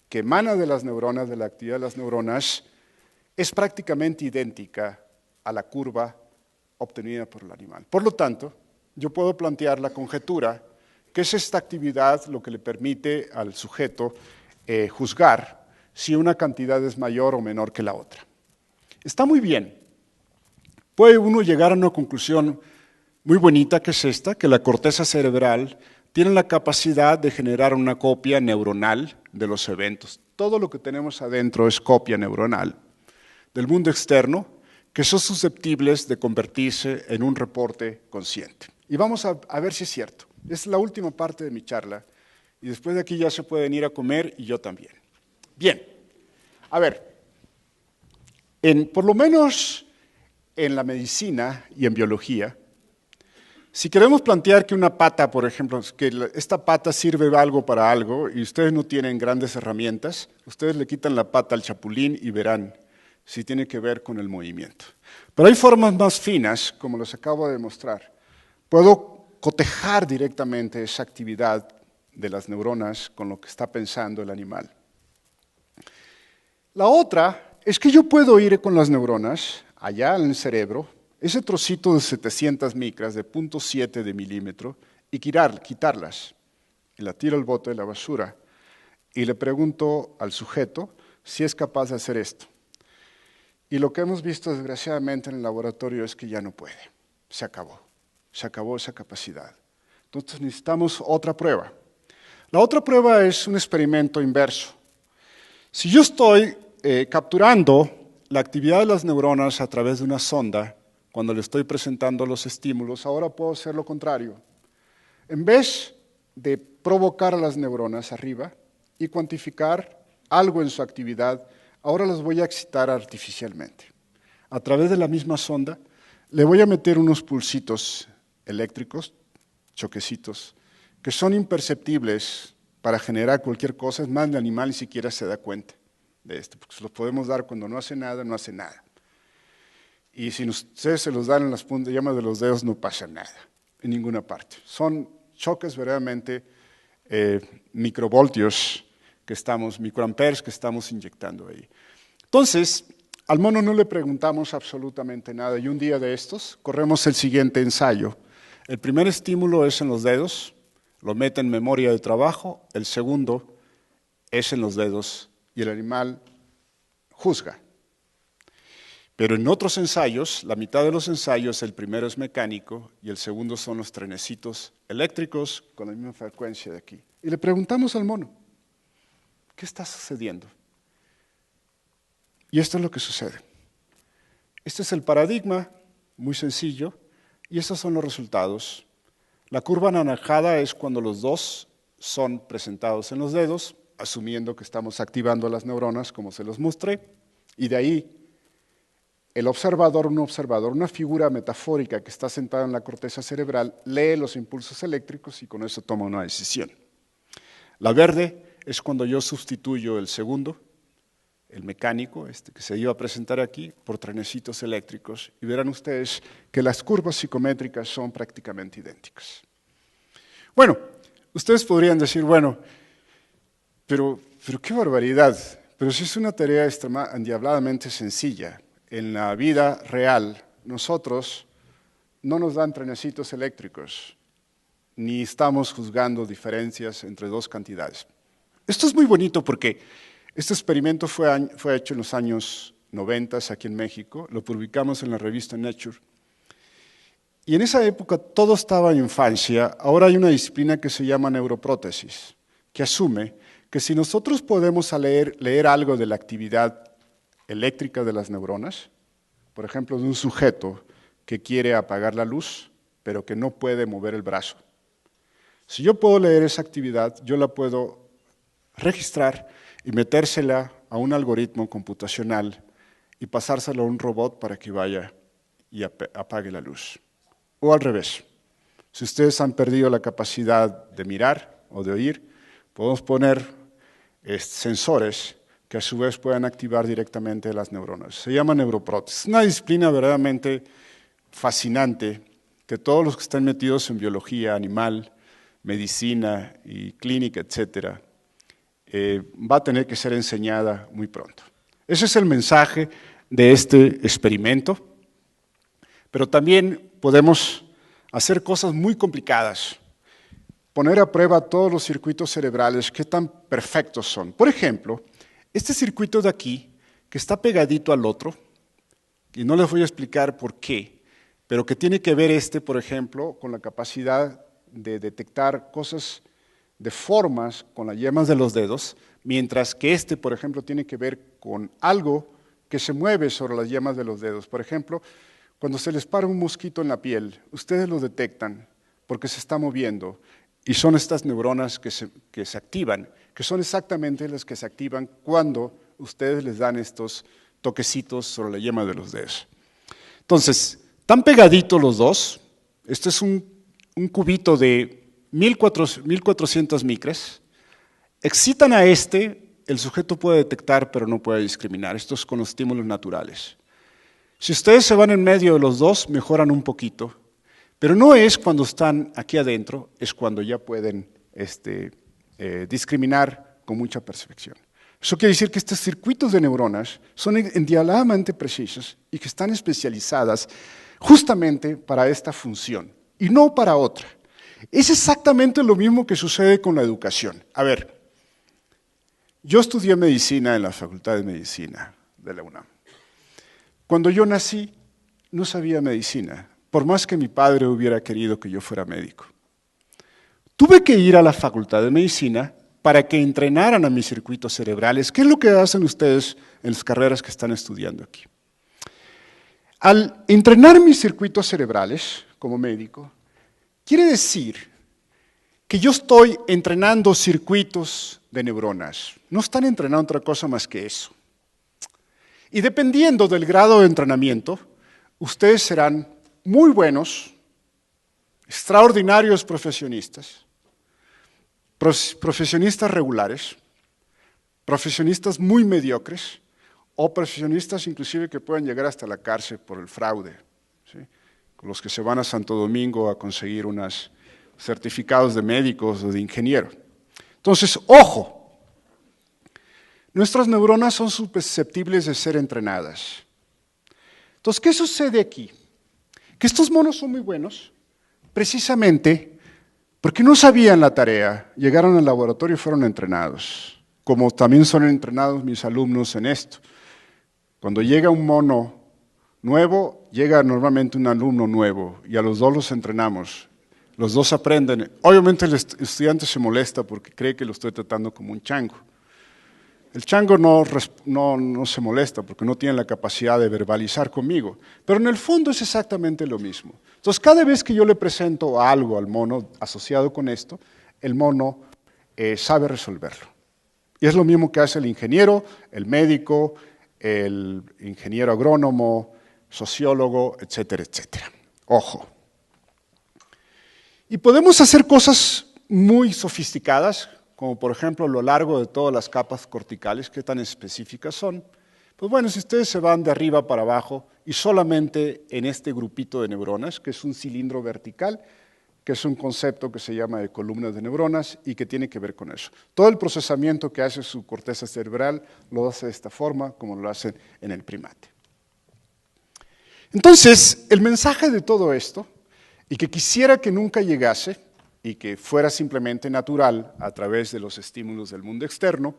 que emana de las neuronas, de la actividad de las neuronas, es prácticamente idéntica a la curva obtenida por el animal. Por lo tanto, yo puedo plantear la conjetura que es esta actividad lo que le permite al sujeto juzgar si una cantidad es mayor o menor que la otra. Está muy bien. Puede uno llegar a una conclusión muy bonita, que es esta, que la corteza cerebral tiene la capacidad de generar una copia neuronal de los eventos. Todo lo que tenemos adentro es copia neuronal del mundo externo, que son susceptibles de convertirse en un reporte consciente. Y vamos a ver si es cierto. Es la última parte de mi charla, y después de aquí ya se pueden ir a comer, y yo también. Bien, a ver, por lo menos en la medicina y en biología, si queremos plantear que una pata, por ejemplo, que esta pata sirve algo para algo y ustedes no tienen grandes herramientas, ustedes le quitan la pata al chapulín y verán si tiene que ver con el movimiento. Pero hay formas más finas, como les acabo de mostrar. Puedo cotejar directamente esa actividad de las neuronas con lo que está pensando el animal. La otra es que yo puedo ir con las neuronas allá en el cerebro, ese trocito de 700 micras, de 0.7 de milímetro, y quitarlas. Y la tiro al bote de la basura. Y le pregunto al sujeto si es capaz de hacer esto. Y lo que hemos visto desgraciadamente en el laboratorio es que ya no puede. Se acabó esa capacidad. Entonces necesitamos otra prueba. La otra prueba es un experimento inverso. Si yo estoy capturando la actividad de las neuronas a través de una sonda, cuando le estoy presentando los estímulos, ahora puedo hacer lo contrario. En vez de provocar a las neuronas arriba y cuantificar algo en su actividad, ahora las voy a excitar artificialmente. A través de la misma sonda, le voy a meter unos pulsitos eléctricos, choquecitos, que son imperceptibles para generar cualquier cosa. Es más, el animal ni siquiera se da cuenta de esto, porque se los podemos dar cuando no hace nada, no hace nada. Y si ustedes se los dan en las puntas llamas de los dedos, no pasa nada, en ninguna parte. Son choques verdaderamente microvoltios microamperes que estamos inyectando ahí. Entonces, al mono no le preguntamos absolutamente nada, y un día de estos corremos el siguiente ensayo. El primer estímulo es en los dedos, lo mete en memoria de trabajo, el segundo es en los dedos, y el animal juzga. Pero en otros ensayos, la mitad de los ensayos, el primero es mecánico y el segundo son los trenecitos eléctricos con la misma frecuencia de aquí. Y le preguntamos al mono, ¿qué está sucediendo? Y esto es lo que sucede. Este es el paradigma, muy sencillo, y estos son los resultados. La curva anaranjada es cuando los dos son presentados en los dedos, asumiendo que estamos activando las neuronas, como se los mostré, y de ahí el observador, una figura metafórica que está sentada en la corteza cerebral, lee los impulsos eléctricos y con eso toma una decisión. La verde es cuando yo sustituyo el segundo, el mecánico, que se iba a presentar aquí, por trenecitos eléctricos, y verán ustedes que las curvas psicométricas son prácticamente idénticas. Bueno, ustedes podrían decir, bueno, pero qué barbaridad, pero si es una tarea endiabladamente sencilla. En la vida real, nosotros no nos dan trenecitos eléctricos, ni estamos juzgando diferencias entre dos cantidades. Esto es muy bonito porque este experimento fue hecho en los años 90 aquí en México, lo publicamos en la revista Nature. Y en esa época todo estaba en infancia. Ahora hay una disciplina que se llama neuroprótesis, que asume que si nosotros podemos leer algo de la actividad eléctrica de las neuronas, por ejemplo, de un sujeto que quiere apagar la luz, pero que no puede mover el brazo. Si yo puedo leer esa actividad, yo la puedo registrar y metérsela a un algoritmo computacional y pasárselo a un robot para que vaya y apague la luz. O al revés, si ustedes han perdido la capacidad de mirar o de oír, podemos poner sensores que a su vez puedan activar directamente las neuronas. Se llama neuroprótesis. Es una disciplina verdaderamente fascinante que todos los que están metidos en biología animal, medicina y clínica, etcétera, va a tener que ser enseñada muy pronto. Ese es el mensaje de este experimento, pero también podemos hacer cosas muy complicadas, poner a prueba todos los circuitos cerebrales, qué tan perfectos son. Por ejemplo, este circuito de aquí, que está pegadito al otro, y no les voy a explicar por qué, pero que tiene que ver por ejemplo, con la capacidad de detectar cosas de formas con las yemas de los dedos, mientras que por ejemplo, tiene que ver con algo que se mueve sobre las yemas de los dedos. Por ejemplo, cuando se les para un mosquito en la piel, ustedes lo detectan porque se está moviendo y son estas neuronas que se activan, que son exactamente las que se activan cuando ustedes les dan estos toquecitos sobre la yema de los dedos. Entonces, tan pegaditos los dos, este es un cubito de 1400 micras, excitan a el sujeto puede detectar pero no puede discriminar, esto es con los estímulos naturales. Si ustedes se van en medio de los dos, mejoran un poquito, pero no es cuando están aquí adentro, es cuando ya pueden discriminar con mucha perfección. Eso quiere decir que estos circuitos de neuronas son endiabladamente precisos y que están especializadas justamente para esta función y no para otra. Es exactamente lo mismo que sucede con la educación. A ver, yo estudié medicina en la Facultad de Medicina de la UNAM. Cuando yo nací, no sabía medicina, por más que mi padre hubiera querido que yo fuera médico. Tuve que ir a la Facultad de Medicina para que entrenaran a mis circuitos cerebrales. ¿Qué es lo que hacen ustedes en las carreras que están estudiando aquí? Al entrenar mis circuitos cerebrales como médico, quiere decir que yo estoy entrenando circuitos de neuronas. No están entrenando otra cosa más que eso. Y dependiendo del grado de entrenamiento, ustedes serán muy buenos, extraordinarios profesionistas, profesionistas regulares, profesionistas muy mediocres o profesionistas inclusive que puedan llegar hasta la cárcel por el fraude, ¿sí? Los que se van a Santo Domingo a conseguir unos certificados de médicos o de ingeniero. Entonces, ojo, nuestras neuronas son susceptibles de ser entrenadas. Entonces, ¿qué sucede aquí? Que estos monos son muy buenos, precisamente porque no sabían la tarea, llegaron al laboratorio y fueron entrenados, como también son entrenados mis alumnos en esto. Cuando llega un mono nuevo, llega normalmente un alumno nuevo y a los dos los entrenamos. Los dos aprenden. Obviamente el estudiante se molesta porque cree que lo estoy tratando como un chango. El chango no se molesta porque no tiene la capacidad de verbalizar conmigo, pero en el fondo es exactamente lo mismo. Entonces, cada vez que yo le presento algo al mono asociado con esto, el mono sabe resolverlo. Y es lo mismo que hace el ingeniero, el médico, el ingeniero agrónomo, sociólogo, etcétera, etcétera. Ojo. Y podemos hacer cosas muy sofisticadas, como por ejemplo a lo largo de todas las capas corticales, ¿qué tan específicas son? Pues bueno, si ustedes se van de arriba para abajo y solamente en este grupito de neuronas, que es un cilindro vertical, que es un concepto que se llama de columnas de neuronas y que tiene que ver con eso. Todo el procesamiento que hace su corteza cerebral lo hace de esta forma, como lo hacen en el primate. Entonces, el mensaje de todo esto, y que quisiera que nunca llegase, y que fuera simplemente natural a través de los estímulos del mundo externo,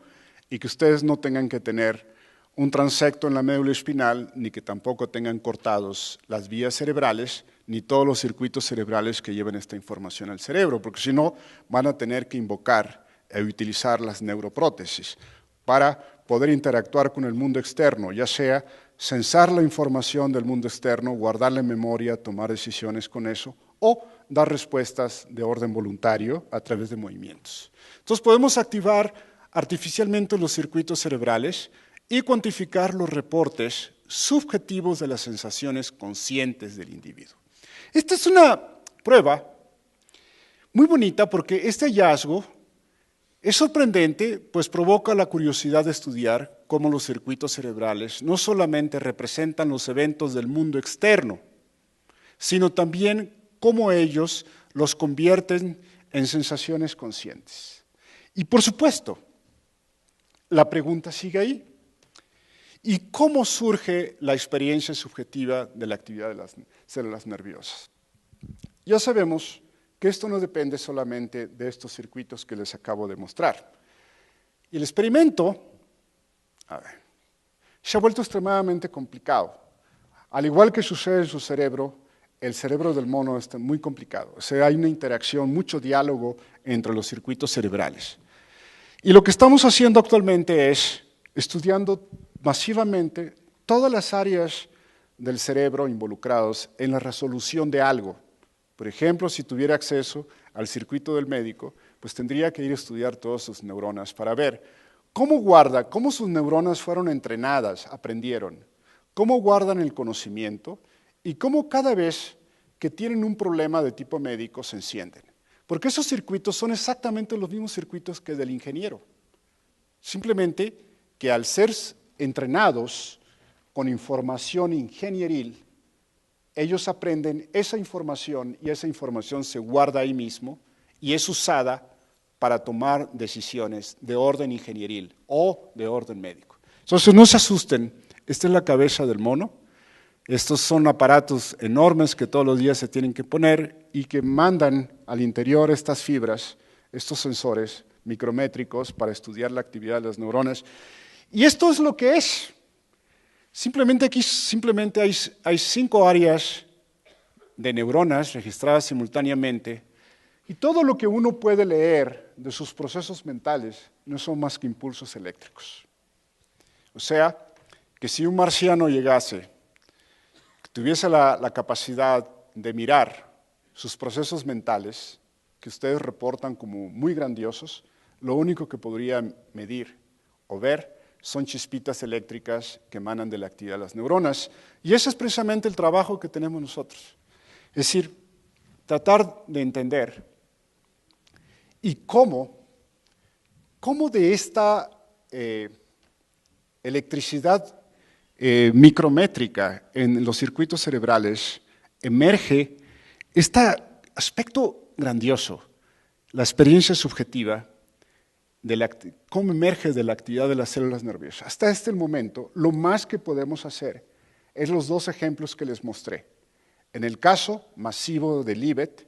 y que ustedes no tengan que tener un transecto en la médula espinal, ni que tampoco tengan cortados las vías cerebrales, ni todos los circuitos cerebrales que lleven esta información al cerebro, porque si no, van a tener que invocar e utilizar las neuroprótesis para poder interactuar con el mundo externo, ya sea censar la información del mundo externo, guardarla en memoria, tomar decisiones con eso, o dar respuestas de orden voluntario a través de movimientos. Entonces podemos activar artificialmente los circuitos cerebrales y cuantificar los reportes subjetivos de las sensaciones conscientes del individuo. Esta es una prueba muy bonita porque este hallazgo es sorprendente, pues provoca la curiosidad de estudiar cómo los circuitos cerebrales no solamente representan los eventos del mundo externo, sino también cómo ellos los convierten en sensaciones conscientes. Y por supuesto, la pregunta sigue ahí. ¿Y cómo surge la experiencia subjetiva de la actividad de las células nerviosas? Ya sabemos que esto no depende solamente de estos circuitos que les acabo de mostrar. Y el experimento, se ha vuelto extremadamente complicado. Al igual que sucede en su cerebro, el cerebro del mono está muy complicado. O sea, hay una interacción, mucho diálogo entre los circuitos cerebrales. Y lo que estamos haciendo actualmente es estudiando masivamente todas las áreas del cerebro involucrados en la resolución de algo. Por ejemplo, si tuviera acceso al circuito del médico, pues tendría que ir a estudiar todas sus neuronas para ver cómo sus neuronas fueron entrenadas, aprendieron, cómo guardan el conocimiento y cómo cada vez que tienen un problema de tipo médico se encienden. Porque esos circuitos son exactamente los mismos circuitos que del ingeniero. Simplemente que al ser entrenados con información ingenieril, ellos aprenden esa información y esa información se guarda ahí mismo y es usada para tomar decisiones de orden ingenieril o de orden médico. Entonces no se asusten, esta es la cabeza del mono, estos son aparatos enormes que todos los días se tienen que poner y que mandan al interior estas fibras, estos sensores micrométricos para estudiar la actividad de las neuronas. Y esto es lo que es. Simplemente aquí hay 5 áreas de neuronas registradas simultáneamente y todo lo que uno puede leer de sus procesos mentales no son más que impulsos eléctricos. O sea, que si un marciano llegase, tuviese la capacidad de mirar sus procesos mentales, que ustedes reportan como muy grandiosos, lo único que podría medir o ver son chispitas eléctricas que emanan de la actividad de las neuronas. Y ese es precisamente el trabajo que tenemos nosotros. Es decir, tratar de entender y cómo de esta electricidad micrométrica en los circuitos cerebrales emerge este aspecto grandioso, la experiencia subjetiva, cómo emerge de la actividad de las células nerviosas. Hasta este momento, lo más que podemos hacer es los 2 ejemplos que les mostré. En el caso masivo de Libet,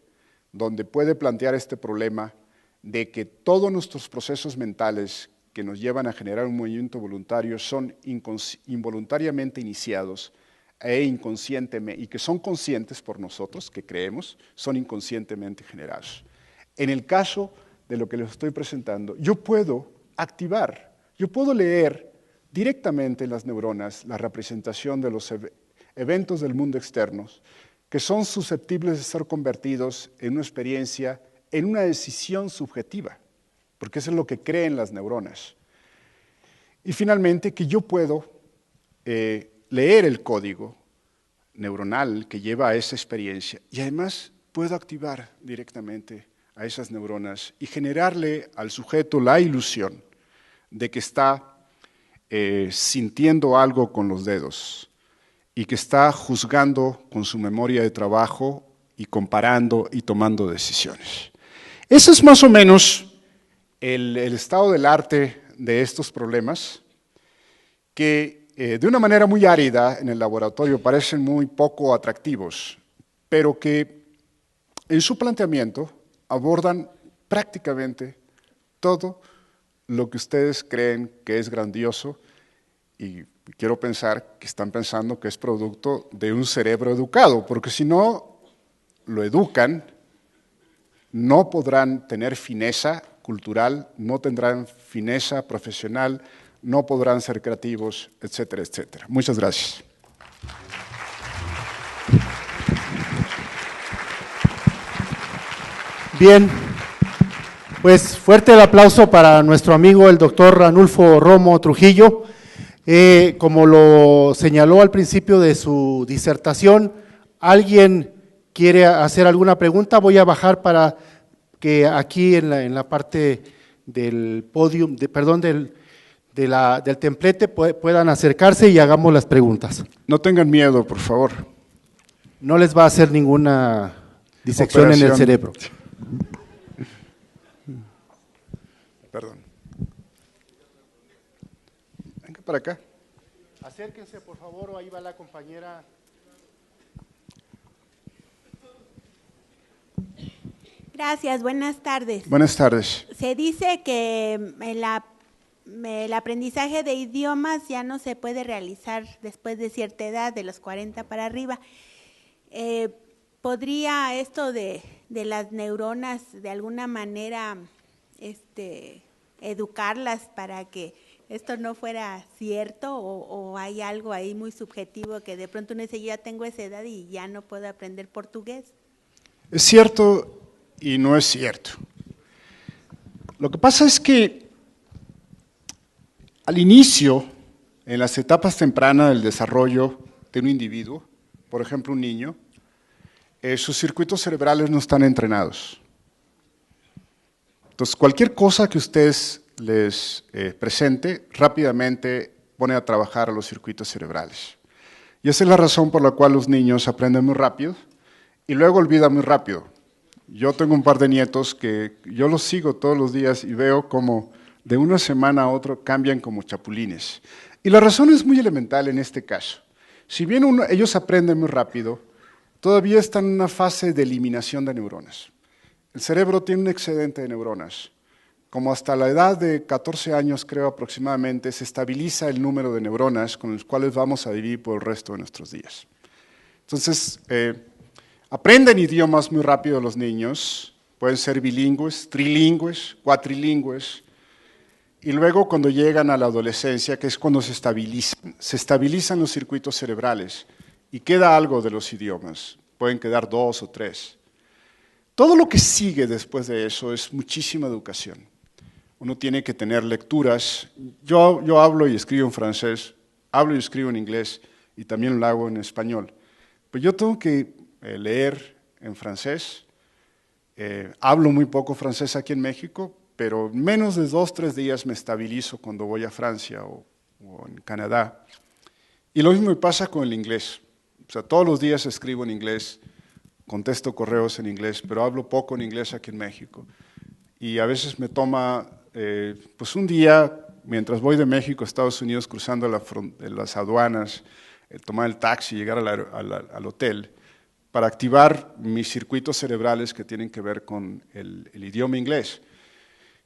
donde puede plantear este problema de que todos nuestros procesos mentales que nos llevan a generar un movimiento voluntario son involuntariamente iniciados y que son conscientes por nosotros, que creemos, son inconscientemente generados. En el caso de lo que les estoy presentando, yo puedo leer directamente en las neuronas la representación de los eventos del mundo externo que son susceptibles de ser convertidos en una experiencia, en una decisión subjetiva, porque eso es lo que creen las neuronas. Y finalmente, que yo puedo leer el código neuronal que lleva a esa experiencia y además puedo activar directamente a esas neuronas y generarle al sujeto la ilusión de que está sintiendo algo con los dedos y que está juzgando con su memoria de trabajo y comparando y tomando decisiones. Ese es más o menos el estado del arte de estos problemas que de una manera muy árida en el laboratorio parecen muy poco atractivos, pero que en su planteamiento abordan prácticamente todo lo que ustedes creen que es grandioso y quiero pensar que están pensando que es producto de un cerebro educado, porque si no lo educan, no podrán tener fineza cultural, no tendrán fineza profesional, no podrán ser creativos, etcétera, etcétera. Muchas gracias. Bien, Pues fuerte el aplauso para nuestro amigo el doctor Ranulfo Romo Trujillo. Como lo señaló al principio de su disertación, ¿alguien quiere hacer alguna pregunta? Voy a bajar para que aquí en la parte del podium, del templete puedan acercarse y hagamos las preguntas. No tengan miedo, por favor. No les va a hacer ninguna disección Operación en el cerebro. Perdón. Venga para acá. Acérquense, por favor, o ahí va la compañera. Gracias, buenas tardes. Buenas tardes. Se dice que el aprendizaje de idiomas ya no se puede realizar después de cierta edad, de los 40 para arriba. ¿Podría esto de las neuronas de alguna manera educarlas para que esto no fuera cierto o hay algo ahí muy subjetivo que de pronto uno dice, yo ya tengo esa edad y ya no puedo aprender portugués? Es cierto y no es cierto. Lo que pasa es que al inicio, en las etapas tempranas del desarrollo de un individuo, por ejemplo un niño, sus circuitos cerebrales no están entrenados. Entonces, cualquier cosa que ustedes les presente, rápidamente pone a trabajar a los circuitos cerebrales. Y esa es la razón por la cual los niños aprenden muy rápido y luego olvidan muy rápido. Yo tengo un par de nietos que yo los sigo todos los días y veo cómo de una semana a otra cambian como chapulines. Y la razón es muy elemental en este caso. Si bien ellos aprenden muy rápido, todavía están en una fase de eliminación de neuronas. El cerebro tiene un excedente de neuronas. Como hasta la edad de 14 años, creo aproximadamente, se estabiliza el número de neuronas con los cuales vamos a vivir por el resto de nuestros días. Entonces, aprenden idiomas muy rápido los niños, pueden ser bilingües, trilingües, cuatrilingües, y luego cuando llegan a la adolescencia, que es cuando se estabilizan los circuitos cerebrales y queda algo de los idiomas, pueden quedar 2 o 3. Todo lo que sigue después de eso es muchísima educación. Uno tiene que tener lecturas. Yo hablo y escribo en francés, hablo y escribo en inglés y también lo hago en español. Pero yo tengo que leer en francés. Hablo muy poco francés aquí en México, pero en menos de 2 o 3 días me estabilizo cuando voy a Francia o en Canadá. Y lo mismo me pasa con el inglés. O sea, todos los días escribo en inglés, contesto correos en inglés, pero hablo poco en inglés aquí en México. Y a veces me toma pues un día, mientras voy de México a Estados Unidos cruzando las aduanas, tomar el taxi, llegar al hotel, para activar mis circuitos cerebrales que tienen que ver con el idioma inglés.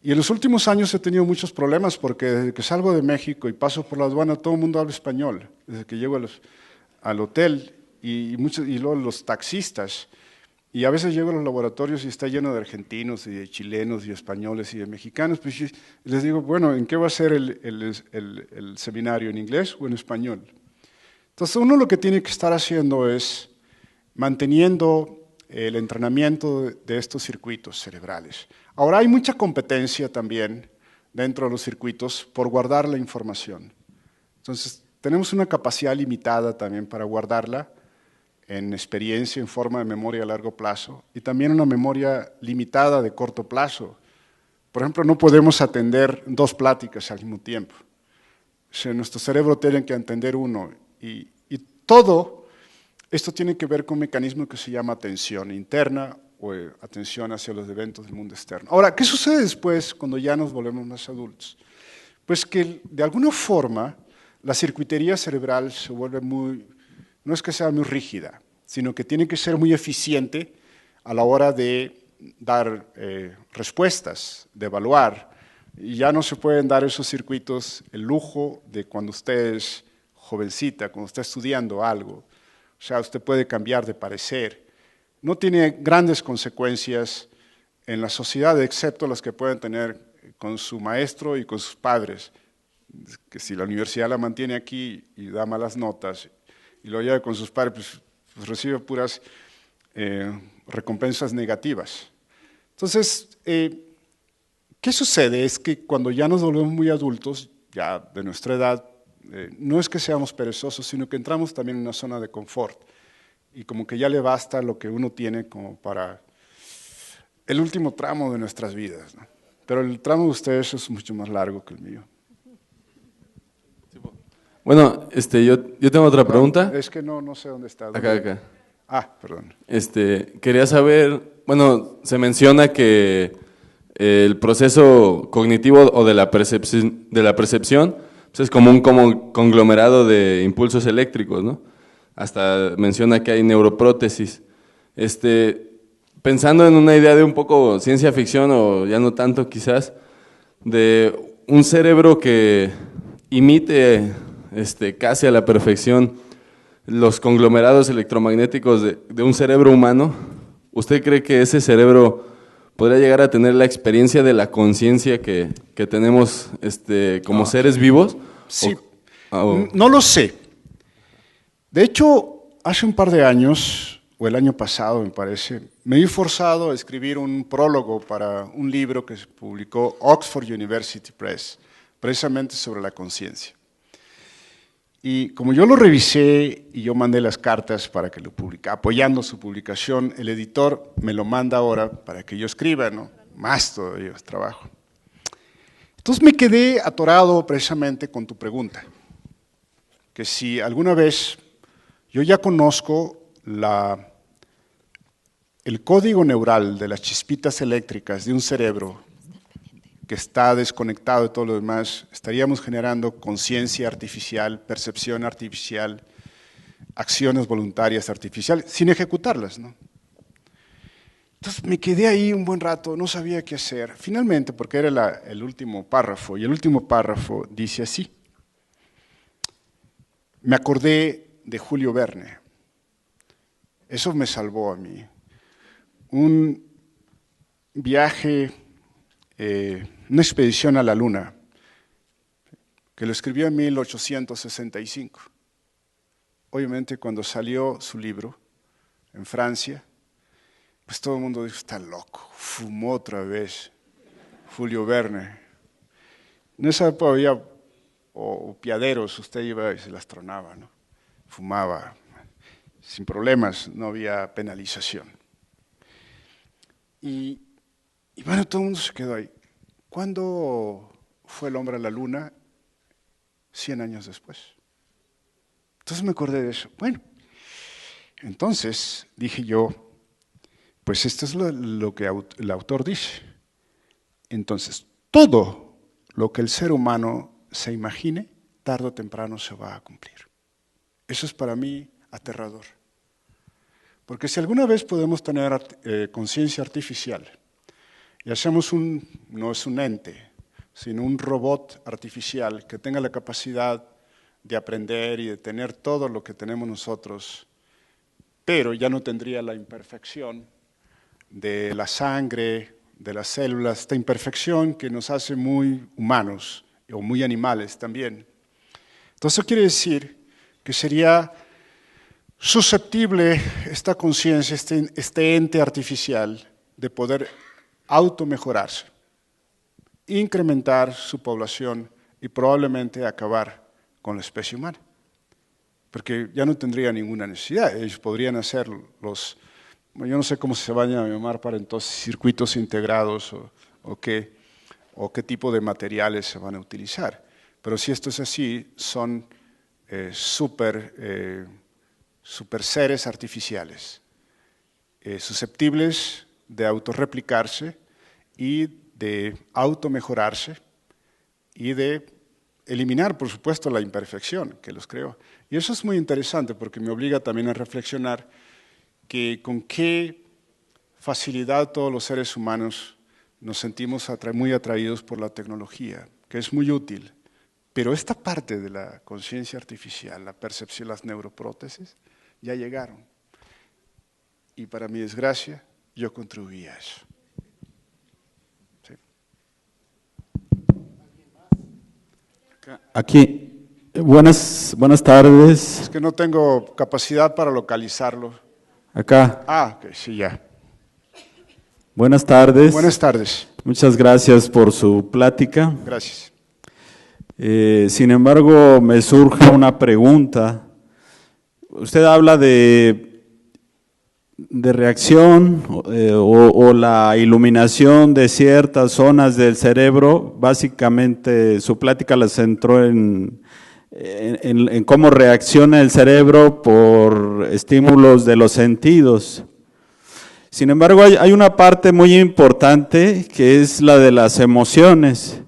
Y en los últimos años he tenido muchos problemas porque desde que salgo de México y paso por la aduana, todo el mundo habla español. Desde que llego al hotel y luego los taxistas. Y a veces llego a los laboratorios y está lleno de argentinos y de chilenos y españoles y de mexicanos. Pues les digo, bueno, ¿en qué va a ser el seminario? ¿En inglés o en español? Entonces uno lo que tiene que estar haciendo es manteniendo el entrenamiento de estos circuitos cerebrales. Ahora hay mucha competencia también dentro de los circuitos por guardar la información. Entonces tenemos una capacidad limitada también para guardarla en experiencia, en forma de memoria a largo plazo, y también una memoria limitada de corto plazo. Por ejemplo, no podemos atender 2 pláticas al mismo tiempo. O sea, nuestro cerebro tiene que atender uno, y todo esto tiene que ver con un mecanismo que se llama atención interna o atención hacia los eventos del mundo externo. Ahora, ¿qué sucede después cuando ya nos volvemos más adultos? Pues que de alguna forma la circuitería cerebral se vuelve no es que sea muy rígida, sino que tiene que ser muy eficiente a la hora de dar respuestas, de evaluar. Y ya no se pueden dar esos circuitos el lujo de cuando usted es jovencita, cuando está estudiando algo. O sea, usted puede cambiar de parecer. No tiene grandes consecuencias en la sociedad, excepto las que pueden tener con su maestro y con sus padres. Que si la universidad la mantiene aquí y da malas notas, y lo lleva con sus padres, pues recibe puras recompensas negativas. Entonces, ¿Qué sucede? Es que cuando ya nos volvemos muy adultos, ya de nuestra edad, no es que seamos perezosos, sino que entramos también en una zona de confort. Y como que ya le basta lo que uno tiene como para el último tramo de nuestras vidas, ¿no? Pero el tramo de ustedes es mucho más largo que el mío. Bueno, yo tengo otra pregunta. Es que no sé dónde está. Acá. Ah, perdón. Quería saber, bueno, se menciona que el proceso cognitivo o de la percepción pues es como un conglomerado de impulsos eléctricos, ¿no? Hasta menciona que hay neuroprótesis. Pensando en una idea de un poco ciencia ficción o ya no tanto quizás, de un cerebro que imite casi a la perfección los conglomerados electromagnéticos de un cerebro humano, ¿usted cree que ese cerebro podría llegar a tener la experiencia de la conciencia que tenemos como seres vivos? Sí, no lo sé. De hecho, hace un par de años, o el año pasado me parece, me vi forzado a escribir un prólogo para un libro que se publicó Oxford University Press, precisamente sobre la conciencia. Y como yo lo revisé y yo mandé las cartas para que lo publique, apoyando su publicación, el editor me lo manda ahora para que yo escriba, ¿no? Más todavía es trabajo. Entonces me quedé atorado precisamente con tu pregunta, que si alguna vez yo ya conozco el código neural de las chispitas eléctricas de un cerebro que está desconectado de todo lo demás, estaríamos generando conciencia artificial, percepción artificial, acciones voluntarias artificiales, sin ejecutarlas, ¿no? Entonces me quedé ahí un buen rato, no sabía qué hacer. Finalmente, porque era el último párrafo, y el último párrafo dice así. Me acordé de Julio Verne. Eso me salvó a mí. Un viaje, una expedición a la Luna, que lo escribió en 1865. Obviamente, cuando salió su libro en Francia, pues todo el mundo dijo, está loco, fumó otra vez Julio Verne. En esa época había piaderos, usted iba y se las tronaba, ¿no? Fumaba sin problemas, no había penalización. Y bueno, todo el mundo se quedó ahí. ¿Cuándo fue el hombre a la Luna? 100 años después. Entonces me acordé de eso. Bueno, entonces dije yo, pues esto es lo que el autor dice. Entonces, todo lo que el ser humano se imagine, tarde o temprano se va a cumplir. Eso es para mí aterrador. Porque si alguna vez podemos tener conciencia artificial y hacemos no es un ente, sino un robot artificial que tenga la capacidad de aprender y de tener todo lo que tenemos nosotros, pero ya no tendría la imperfección de la sangre, de las células, esta imperfección que nos hace muy humanos o muy animales también. Entonces eso quiere decir que sería susceptible esta conciencia, este ente artificial de poder automejorarse, incrementar su población y probablemente acabar con la especie humana, porque ya no tendría ninguna necesidad. Ellos podrían hacer yo no sé cómo se van a llamar para entonces, circuitos integrados o qué tipo de materiales se van a utilizar. Pero si esto es así, son super seres artificiales, susceptibles de autorreplicarse y de automejorarse y de eliminar, por supuesto, la imperfección que los creó. Y eso es muy interesante porque me obliga también a reflexionar que con qué facilidad todos los seres humanos nos sentimos muy atraídos por la tecnología, que es muy útil. Pero esta parte de la conciencia artificial, la percepción, las neuroprótesis, ya llegaron. Y para mi desgracia, yo contribuí a eso. Sí. Aquí, buenas tardes. Es que no tengo capacidad para localizarlo. Acá. Ah, ok, sí, ya. Buenas tardes. Buenas tardes. Muchas gracias por su plática. Gracias. Sin embargo, me surge una pregunta. Usted habla de reacción o la iluminación de ciertas zonas del cerebro. Básicamente, su plática la centró en cómo reacciona el cerebro por estímulos de los sentidos. Sin embargo, hay una parte muy importante que es la de las emociones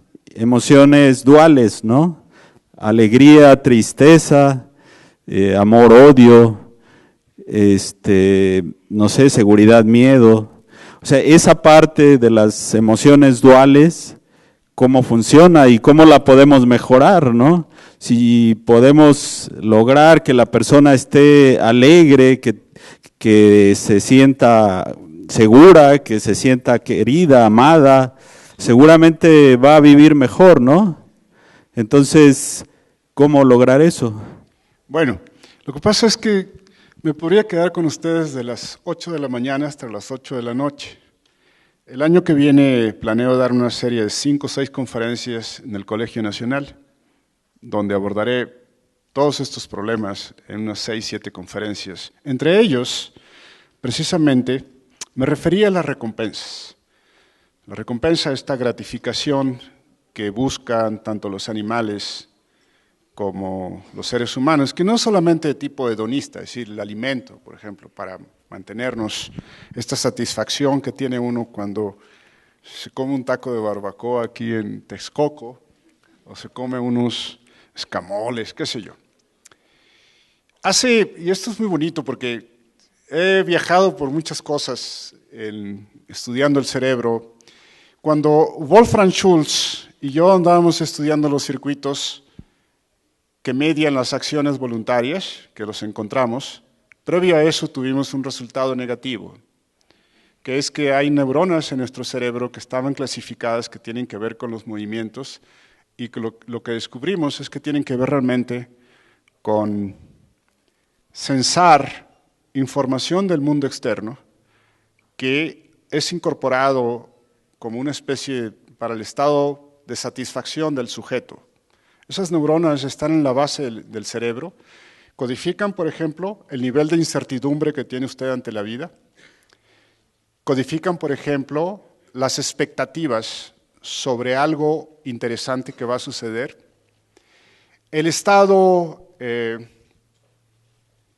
duales, ¿no? Alegría, tristeza, amor, odio, no sé, seguridad, miedo. O sea, esa parte de las emociones duales, cómo funciona y cómo la podemos mejorar, ¿no? Si podemos lograr que la persona esté alegre, que se sienta segura, que se sienta querida, amada, seguramente va a vivir mejor, ¿no? Entonces, ¿cómo lograr eso? Bueno, lo que pasa es que me podría quedar con ustedes de las 8 de la mañana hasta las 8 de la noche. El año que viene planeo dar una serie de 5 o 6 conferencias en el Colegio Nacional, donde abordaré todos estos problemas en unas 6 o 7 conferencias. Entre ellos, precisamente, me refería a las recompensas. La recompensa, esta gratificación que buscan tanto los animales como los seres humanos, que no es solamente de tipo hedonista, es decir, el alimento, por ejemplo, para mantenernos, esta satisfacción que tiene uno cuando se come un taco de barbacoa aquí en Texcoco, o se come unos escamoles, qué sé yo. Y esto es muy bonito porque he viajado por muchas cosas estudiando el cerebro. Cuando Wolfram Schultz y yo andábamos estudiando los circuitos que median las acciones voluntarias, que los encontramos, previo a eso tuvimos un resultado negativo, que es que hay neuronas en nuestro cerebro que estaban clasificadas que tienen que ver con los movimientos y que lo que descubrimos es que tienen que ver realmente con sensar información del mundo externo que es incorporado como una especie para el estado de satisfacción del sujeto. Esas neuronas están en la base del cerebro, codifican, por ejemplo, el nivel de incertidumbre que tiene usted ante la vida, codifican, por ejemplo, las expectativas sobre algo interesante que va a suceder, el estado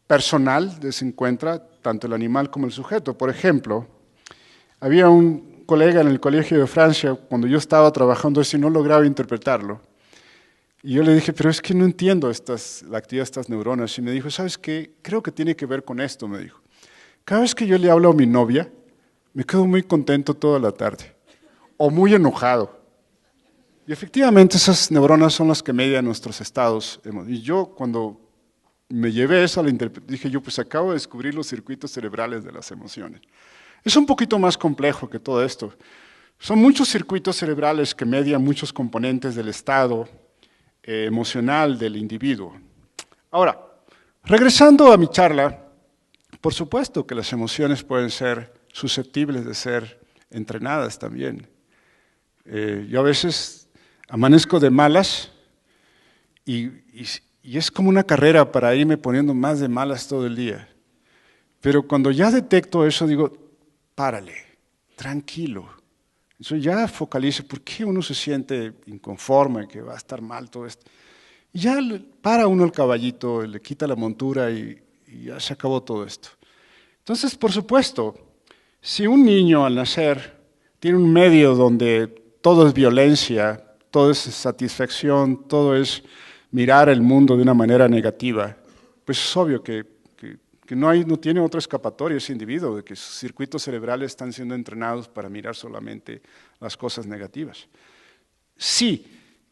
personal de se encuentra tanto el animal como el sujeto. Por ejemplo, había un colega en el Colegio de Francia, cuando yo estaba trabajando eso y no lograba interpretarlo, y yo le dije, pero es que no entiendo la actividad de estas neuronas, y me dijo, ¿sabes qué? Creo que tiene que ver con esto, me dijo. Cada vez que yo le hablo a mi novia, me quedo muy contento toda la tarde, o muy enojado. Y efectivamente esas neuronas son las que median nuestros estados. Y yo cuando me llevé eso a la interpretación, dije yo, pues acabo de descubrir los circuitos cerebrales de las emociones. Es un poquito más complejo que todo esto. Son muchos circuitos cerebrales que median muchos componentes del estado emocional del individuo. Ahora, regresando a mi charla, por supuesto que las emociones pueden ser susceptibles de ser entrenadas también. Yo a veces amanezco de malas y es como una carrera para irme poniendo más de malas todo el día. Pero cuando ya detecto eso, digo, párale, tranquilo. Eso ya focaliza por qué uno se siente inconforme, que va a estar mal todo esto. Y ya para uno el caballito, le quita la montura y ya se acabó todo esto. Entonces, por supuesto, si un niño al nacer tiene un medio donde todo es violencia, todo es satisfacción, todo es mirar el mundo de una manera negativa, pues es obvio que no tiene otra escapatoria ese individuo, de que sus circuitos cerebrales están siendo entrenados para mirar solamente las cosas negativas. Sí,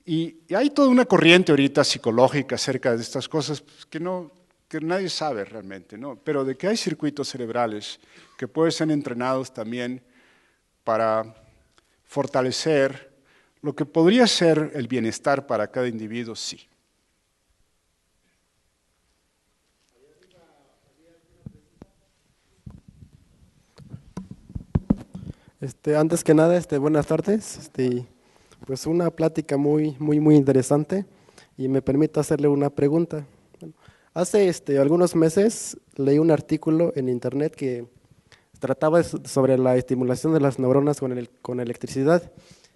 y hay toda una corriente ahorita psicológica acerca de estas cosas que nadie sabe realmente, ¿no? Pero de que hay circuitos cerebrales que pueden ser entrenados también para fortalecer lo que podría ser el bienestar para cada individuo, sí. Antes que nada, buenas tardes. Pues una plática muy interesante y me permito hacerle una pregunta. Bueno, hace algunos meses leí un artículo en internet que trataba sobre la estimulación de las neuronas con electricidad.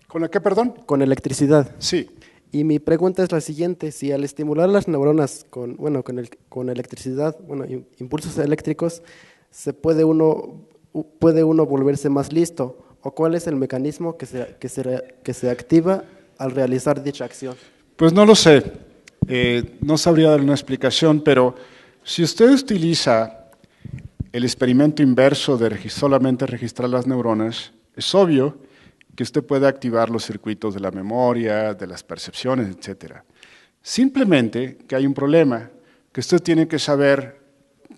¿Con la qué, perdón? Con electricidad. Sí. Y mi pregunta es la siguiente: si al estimular las neuronas con electricidad, impulsos eléctricos, puede uno volverse más listo, o cuál es el mecanismo que se activa al realizar dicha acción. Pues no lo sé, no sabría dar una explicación, pero si usted utiliza el experimento inverso de solamente registrar las neuronas, es obvio que usted puede activar los circuitos de la memoria, de las percepciones, etc. Simplemente que hay un problema, que usted tiene que saber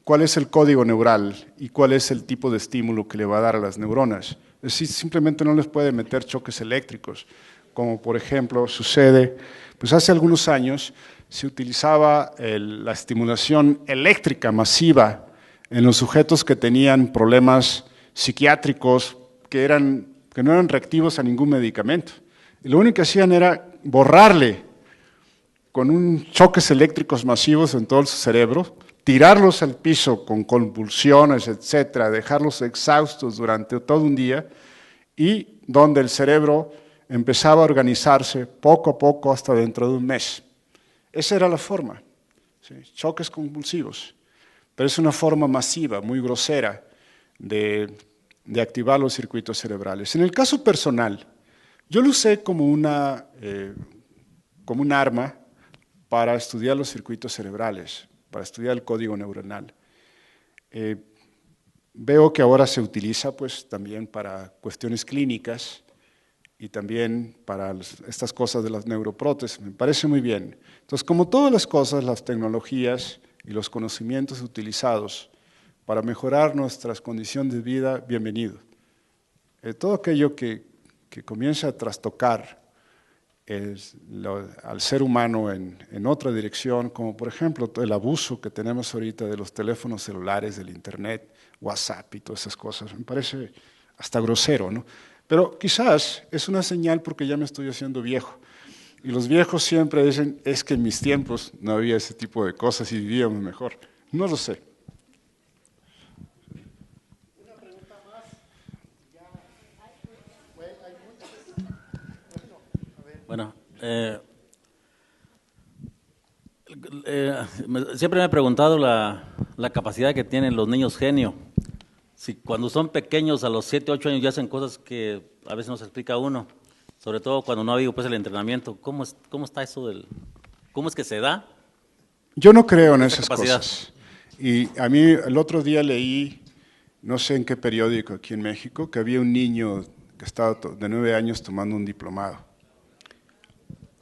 cuál es el código neural y cuál es el tipo de estímulo que le va a dar a las neuronas. Es decir, simplemente no les puede meter choques eléctricos, como por ejemplo sucede, pues hace algunos años se utilizaba la estimulación eléctrica masiva en los sujetos que tenían problemas psiquiátricos que no eran reactivos a ningún medicamento. Y lo único que hacían era borrarle con choques eléctricos masivos en todo su cerebro, tirarlos al piso con convulsiones, etcétera, dejarlos exhaustos durante todo un día, y donde el cerebro empezaba a organizarse poco a poco hasta dentro de un mes. Esa era la forma, ¿sí? Choques convulsivos, pero es una forma masiva, muy grosera, de activar los circuitos cerebrales. En el caso personal, yo lo usé como un arma para estudiar los circuitos cerebrales, para estudiar el código neuronal. Veo que ahora se utiliza pues también para cuestiones clínicas y también para estas cosas de las neuroprótesis. Me parece muy bien. Entonces, como todas las cosas, las tecnologías y los conocimientos utilizados para mejorar nuestras condiciones de vida, bienvenido. Todo aquello que comienza a trastocar al ser humano en otra dirección, como por ejemplo el abuso que tenemos ahorita de los teléfonos celulares, del internet, WhatsApp y todas esas cosas, me parece hasta grosero, ¿no? Pero quizás es una señal porque ya me estoy haciendo viejo. Y los viejos siempre dicen, es que en mis tiempos no había ese tipo de cosas y vivíamos mejor. No lo sé. Una pregunta más. Bueno, siempre me he preguntado la capacidad que tienen los niños genio. Si cuando son pequeños, a los 7, 8 años, ya hacen cosas que a veces no se explica uno, sobre todo cuando no ha habido pues, el entrenamiento. ¿Cómo está eso cómo es que se da? Yo no creo en esas capacidad? cosas. Y a mí el otro día leí, no sé en qué periódico aquí en México, que había un niño que estaba de 9 años tomando un diplomado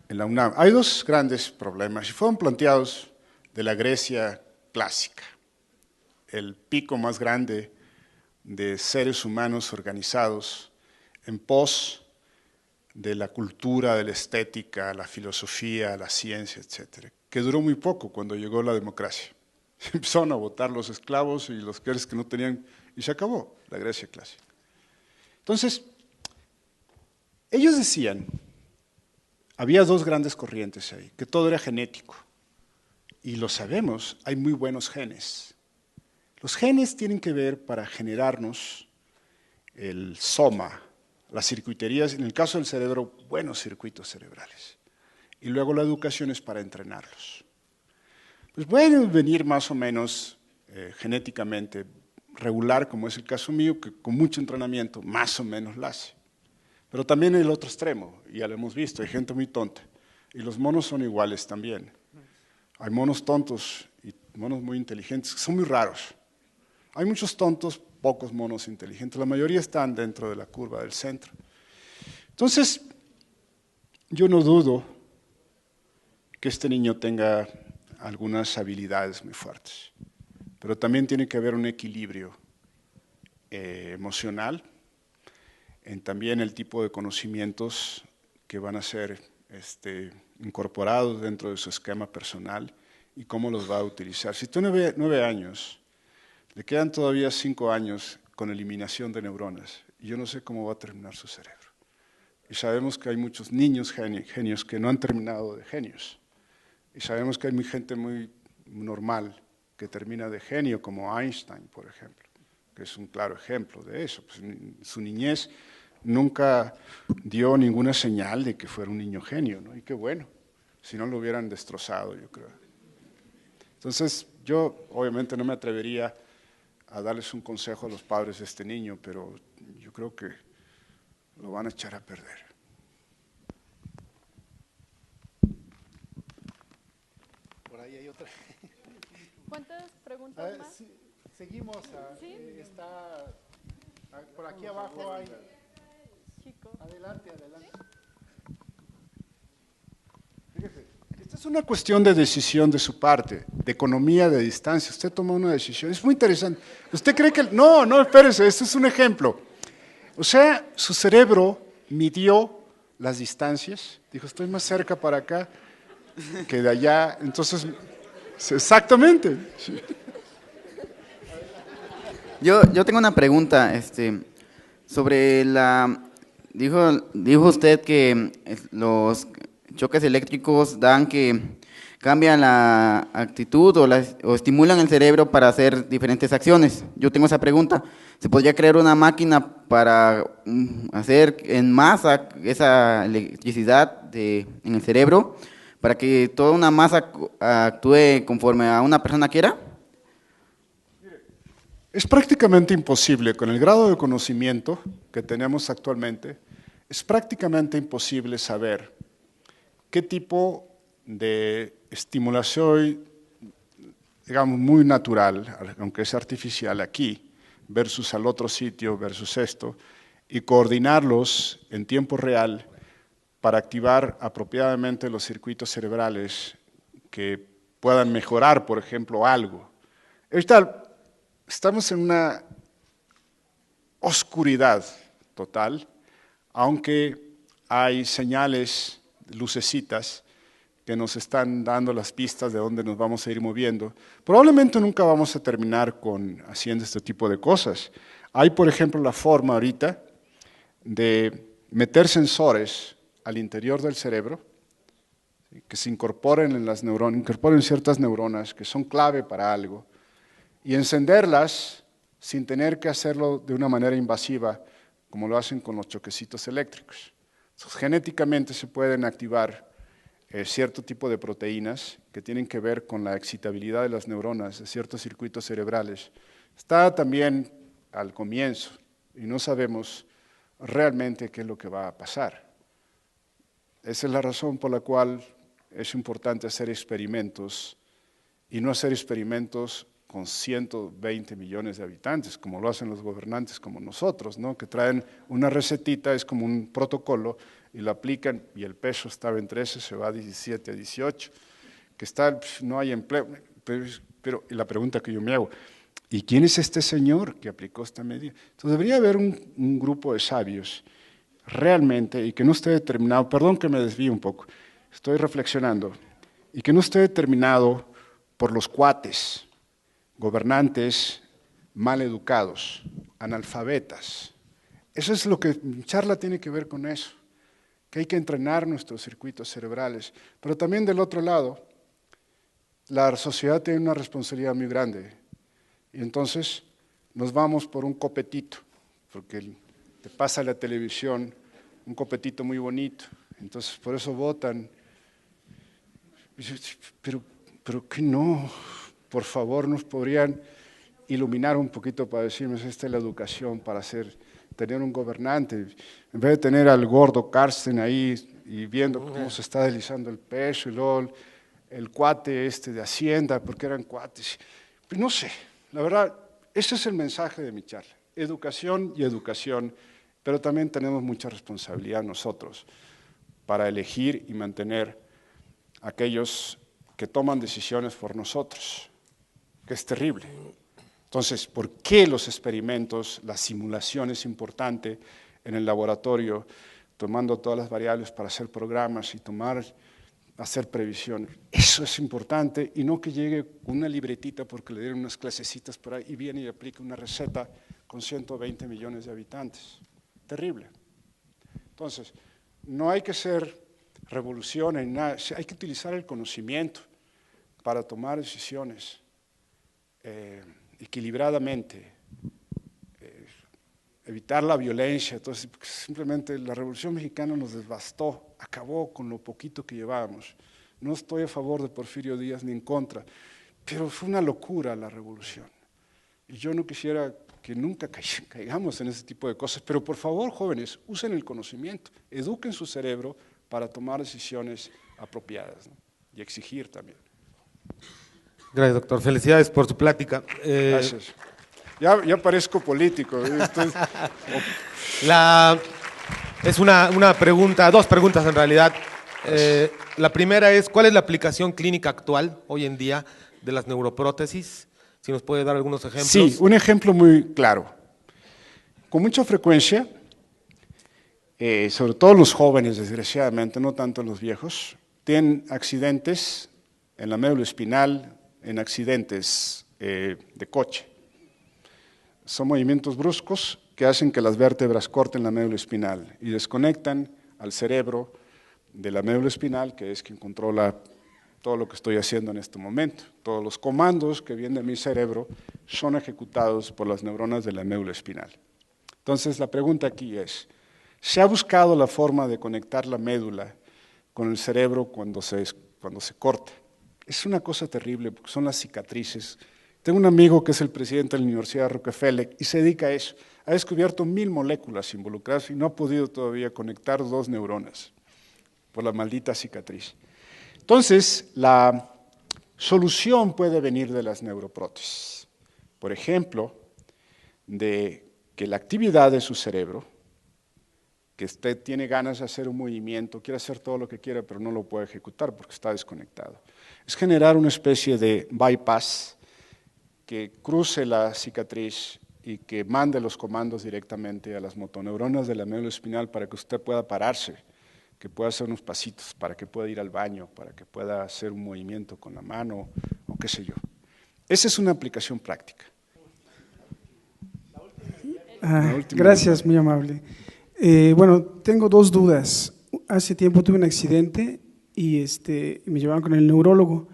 en la UNAM. Hay dos grandes problemas y fueron planteados de la Grecia clásica. El pico más grande de seres humanos organizados en pos de la cultura, de la estética, la filosofía, la ciencia, etcétera, que duró muy poco cuando llegó la democracia. Empezaron a votar los esclavos y los que no tenían, y se acabó la Grecia clásica. Entonces, ellos decían, había dos grandes corrientes ahí, que todo era genético, y lo sabemos, hay muy buenos genes. Los genes tienen que ver para generarnos el soma, las circuiterías, en el caso del cerebro, buenos circuitos cerebrales. Y luego la educación es para entrenarlos. Pues pueden venir más o menos genéticamente regular, como es el caso mío, que con mucho entrenamiento más o menos la hace. Pero también el otro extremo, y ya lo hemos visto, hay gente muy tonta. Y los monos son iguales también. Hay monos tontos y monos muy inteligentes, que son muy raros. Hay muchos tontos, pocos monos inteligentes. La mayoría están dentro de la curva del centro. Entonces, yo no dudo que este niño tenga algunas habilidades muy fuertes, pero también tiene que haber un equilibrio emocional, también el tipo de conocimientos que van a ser incorporados dentro de su esquema personal y cómo los va a utilizar. Si tiene 9 años, le quedan todavía 5 años con eliminación de neuronas y yo no sé cómo va a terminar su cerebro. Y sabemos que hay muchos niños genios que no han terminado de genios. Y sabemos que hay gente muy normal que termina de genio, como Einstein, por ejemplo, que es un claro ejemplo de eso. Pues en su niñez nunca dio ninguna señal de que fuera un niño genio, ¿no? Y qué bueno, si no lo hubieran destrozado, yo creo. Entonces, yo obviamente no me atrevería a darles un consejo a los padres de este niño, pero yo creo que lo van a echar a perder. Por ahí hay otra. ¿Cuántas preguntas más? Sí, seguimos. ¿Sí? Está por aquí abajo hay. Chico. Adelante, adelante. Fíjese, esta es una cuestión de decisión de su parte, de economía de distancia. Usted tomó una decisión, es muy interesante. ¿Usted cree que...? No, no, espérese, este es un ejemplo. O sea, su cerebro midió las distancias, dijo, estoy más cerca para acá que de allá, entonces, exactamente. Yo tengo una pregunta, sobre la... Dijo usted que los choques eléctricos cambian la actitud o estimulan el cerebro para hacer diferentes acciones. Yo tengo esa pregunta. ¿Se podría crear una máquina para hacer en masa esa electricidad en el cerebro para que toda una masa actúe conforme a una persona quiera? Es prácticamente imposible, con el grado de conocimiento que tenemos actualmente, es prácticamente imposible saber qué tipo de estimulación, digamos, muy natural, aunque es artificial aquí, versus al otro sitio, versus esto, y coordinarlos en tiempo real para activar apropiadamente los circuitos cerebrales que puedan mejorar, por ejemplo, algo. Ahorita estamos en una oscuridad total, aunque hay señales, lucecitas, que nos están dando las pistas de dónde nos vamos a ir moviendo. Probablemente nunca vamos a terminar haciendo este tipo de cosas. Hay, por ejemplo, la forma ahorita de meter sensores al interior del cerebro, que se incorporen en las neuronas, incorporen ciertas neuronas que son clave para algo, y encenderlas sin tener que hacerlo de una manera invasiva, como lo hacen con los choquecitos eléctricos. Entonces, genéticamente se pueden activar cierto tipo de proteínas que tienen que ver con la excitabilidad de las neuronas, de ciertos circuitos cerebrales. Está también al comienzo y no sabemos realmente qué es lo que va a pasar. Esa es la razón por la cual es importante hacer experimentos y no hacer experimentos con 120 millones de habitantes, como lo hacen los gobernantes como nosotros, ¿no? Que traen una recetita, es como un protocolo, y lo aplican, y el peso estaba en 13, se va a 17, a 18, que no hay empleo. Pero la pregunta que yo me hago, ¿y quién es este señor que aplicó esta medida? Entonces debería haber un grupo de sabios, realmente, y que no esté determinado, perdón que me desvíe un poco, estoy reflexionando, y que no esté determinado por los cuates, gobernantes mal educados, analfabetas. Eso es lo que mi charla tiene que ver con eso, que hay que entrenar nuestros circuitos cerebrales. Pero también del otro lado, la sociedad tiene una responsabilidad muy grande. Y entonces nos vamos por un copetito, porque te pasa la televisión un copetito muy bonito. Entonces por eso votan. Pero que no, por favor, nos podrían iluminar un poquito para decirnos, esta es la educación para tener un gobernante, en vez de tener al gordo Carsten ahí y viendo cómo se está deslizando el peso y luego el cuate de Hacienda, porque eran cuates. No sé, la verdad, ese es el mensaje de mi charla, educación y educación, pero también tenemos mucha responsabilidad nosotros para elegir y mantener aquellos que toman decisiones por nosotros, que es terrible. Entonces, ¿por qué los experimentos, la simulación es importante en el laboratorio, tomando todas las variables para hacer programas y hacer previsión? Eso es importante y no que llegue una libretita porque le dieron unas clasecitas por ahí y viene y aplica una receta con 120 millones de habitantes. terrible. Entonces, no hay que hacer revolución en nada, hay que utilizar el conocimiento para tomar decisiones equilibradamente, evitar la violencia. Entonces, simplemente la Revolución Mexicana nos devastó, acabó con lo poquito que llevábamos. No estoy a favor de Porfirio Díaz ni en contra, pero fue una locura la revolución. Y yo no quisiera que nunca caigamos en ese tipo de cosas, pero por favor, jóvenes, usen el conocimiento, eduquen su cerebro para tomar decisiones apropiadas, ¿no? Y exigir también. Gracias, doctor. Felicidades por su plática. Gracias. Ya parezco político. Es una pregunta, dos preguntas en realidad. La primera es, ¿cuál es la aplicación clínica actual hoy en día de las neuroprótesis? Si nos puede dar algunos ejemplos. Sí, un ejemplo muy claro. Con mucha frecuencia, sobre todo los jóvenes, desgraciadamente, no tanto los viejos, tienen accidentes en la médula espinal, en accidentes de coche. Son movimientos bruscos que hacen que las vértebras corten la médula espinal y desconectan al cerebro de la médula espinal, que es quien controla todo lo que estoy haciendo en este momento. Todos los comandos que vienen de mi cerebro son ejecutados por las neuronas de la médula espinal. Entonces, la pregunta aquí es, ¿se ha buscado la forma de conectar la médula con el cerebro cuando se corta? Es una cosa terrible porque son las cicatrices. Tengo un amigo que es el presidente de la Universidad de Rockefeller y se dedica a eso. Ha descubierto 1000 moléculas involucradas y no ha podido todavía conectar 2 neuronas por la maldita cicatriz. Entonces, la solución puede venir de las neuroprótesis. Por ejemplo, de que la actividad de su cerebro, que usted tiene ganas de hacer un movimiento, quiere hacer todo lo que quiera, pero no lo puede ejecutar porque está desconectado. Es generar una especie de bypass que cruce la cicatriz y que mande los comandos directamente a las motoneuronas de la médula espinal para que usted pueda pararse, que pueda hacer unos pasitos, para que pueda ir al baño, para que pueda hacer un movimiento con la mano o qué sé yo. Esa es una aplicación práctica. Gracias, muy amable. Bueno, tengo 2 dudas. Hace tiempo tuve un accidente y me llevaban con el neurólogo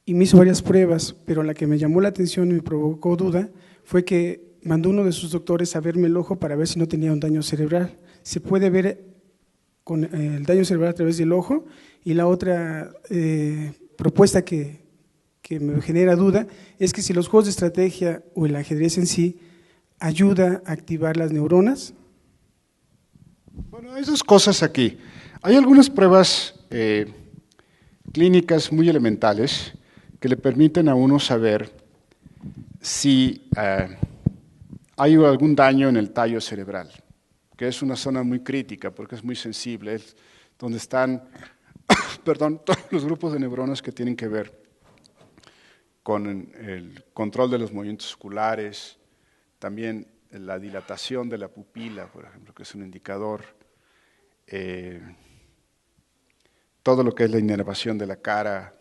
y me hizo varias pruebas, pero la que me llamó la atención y me provocó duda fue que mandó uno de sus doctores a verme el ojo para ver si no tenía un daño cerebral. Se puede ver con el daño cerebral a través del ojo, y la otra propuesta que me genera duda es que si los juegos de estrategia o el ajedrez en sí ayuda a activar las neuronas. Bueno, hay 2 cosas aquí. Hay algunas pruebas clínicas muy elementales que le permiten a uno saber si hay algún daño en el tallo cerebral, que es una zona muy crítica porque es muy sensible, es donde están todos los grupos de neuronas que tienen que ver con el control de los movimientos oculares, también la dilatación de la pupila, por ejemplo, que es un indicador, todo lo que es la inervación de la cara,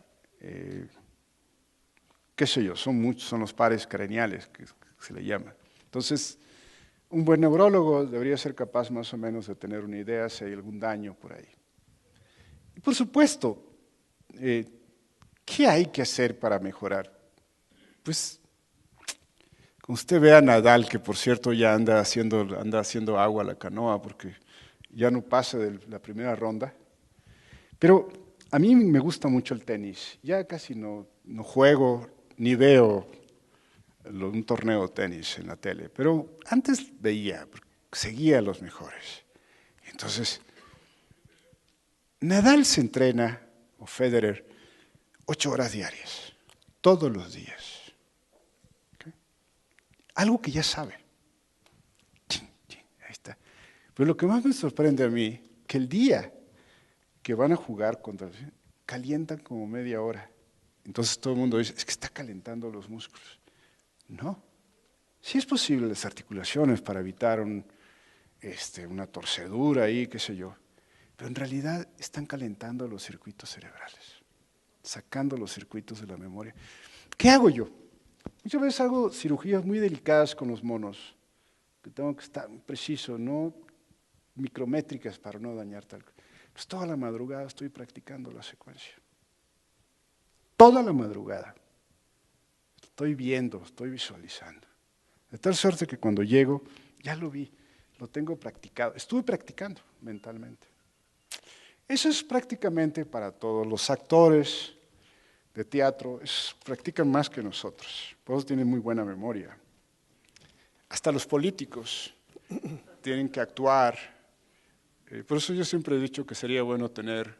qué sé yo, son los pares craneales que se le llama. Entonces, un buen neurólogo debería ser capaz más o menos de tener una idea si hay algún daño por ahí. Y por supuesto, ¿qué hay que hacer para mejorar? Pues, como usted ve a Nadal, que por cierto ya anda haciendo agua a la canoa porque ya no pasa de la primera ronda, pero a mí me gusta mucho el tenis, ya casi no juego ni veo un torneo de tenis en la tele, pero antes veía, seguía a los mejores. Entonces, Nadal se entrena, o Federer, 8 horas diarias, todos los días. ¿Okay? Algo que ya sabe. Ahí está. Pero lo que más me sorprende a mí, que el día que van a jugar calientan como media hora. Entonces todo el mundo dice, es que está calentando los músculos. No. Sí es posible las articulaciones para evitar una torcedura ahí, qué sé yo. Pero en realidad están calentando los circuitos cerebrales, sacando los circuitos de la memoria. ¿Qué hago yo? Muchas veces hago cirugías muy delicadas con los monos, que tengo que estar muy preciso, no micrométricas para no dañar tal. Pues toda la madrugada estoy practicando la secuencia. Toda la madrugada. Estoy viendo, estoy visualizando. De tal suerte que cuando llego, ya lo vi, lo tengo practicado. Estuve practicando mentalmente. Eso es prácticamente para todos los actores de teatro, practican más que nosotros, por eso tienen muy buena memoria. Hasta los políticos tienen que actuar. Por eso yo siempre he dicho que sería bueno tener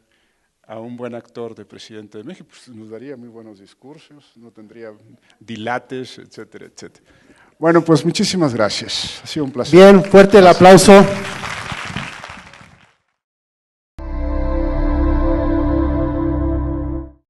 a un buen actor de presidente de México, pues nos daría muy buenos discursos, no tendría dilates, etcétera, etcétera. Bueno, pues muchísimas gracias, ha sido un placer. Bien, fuerte el aplauso.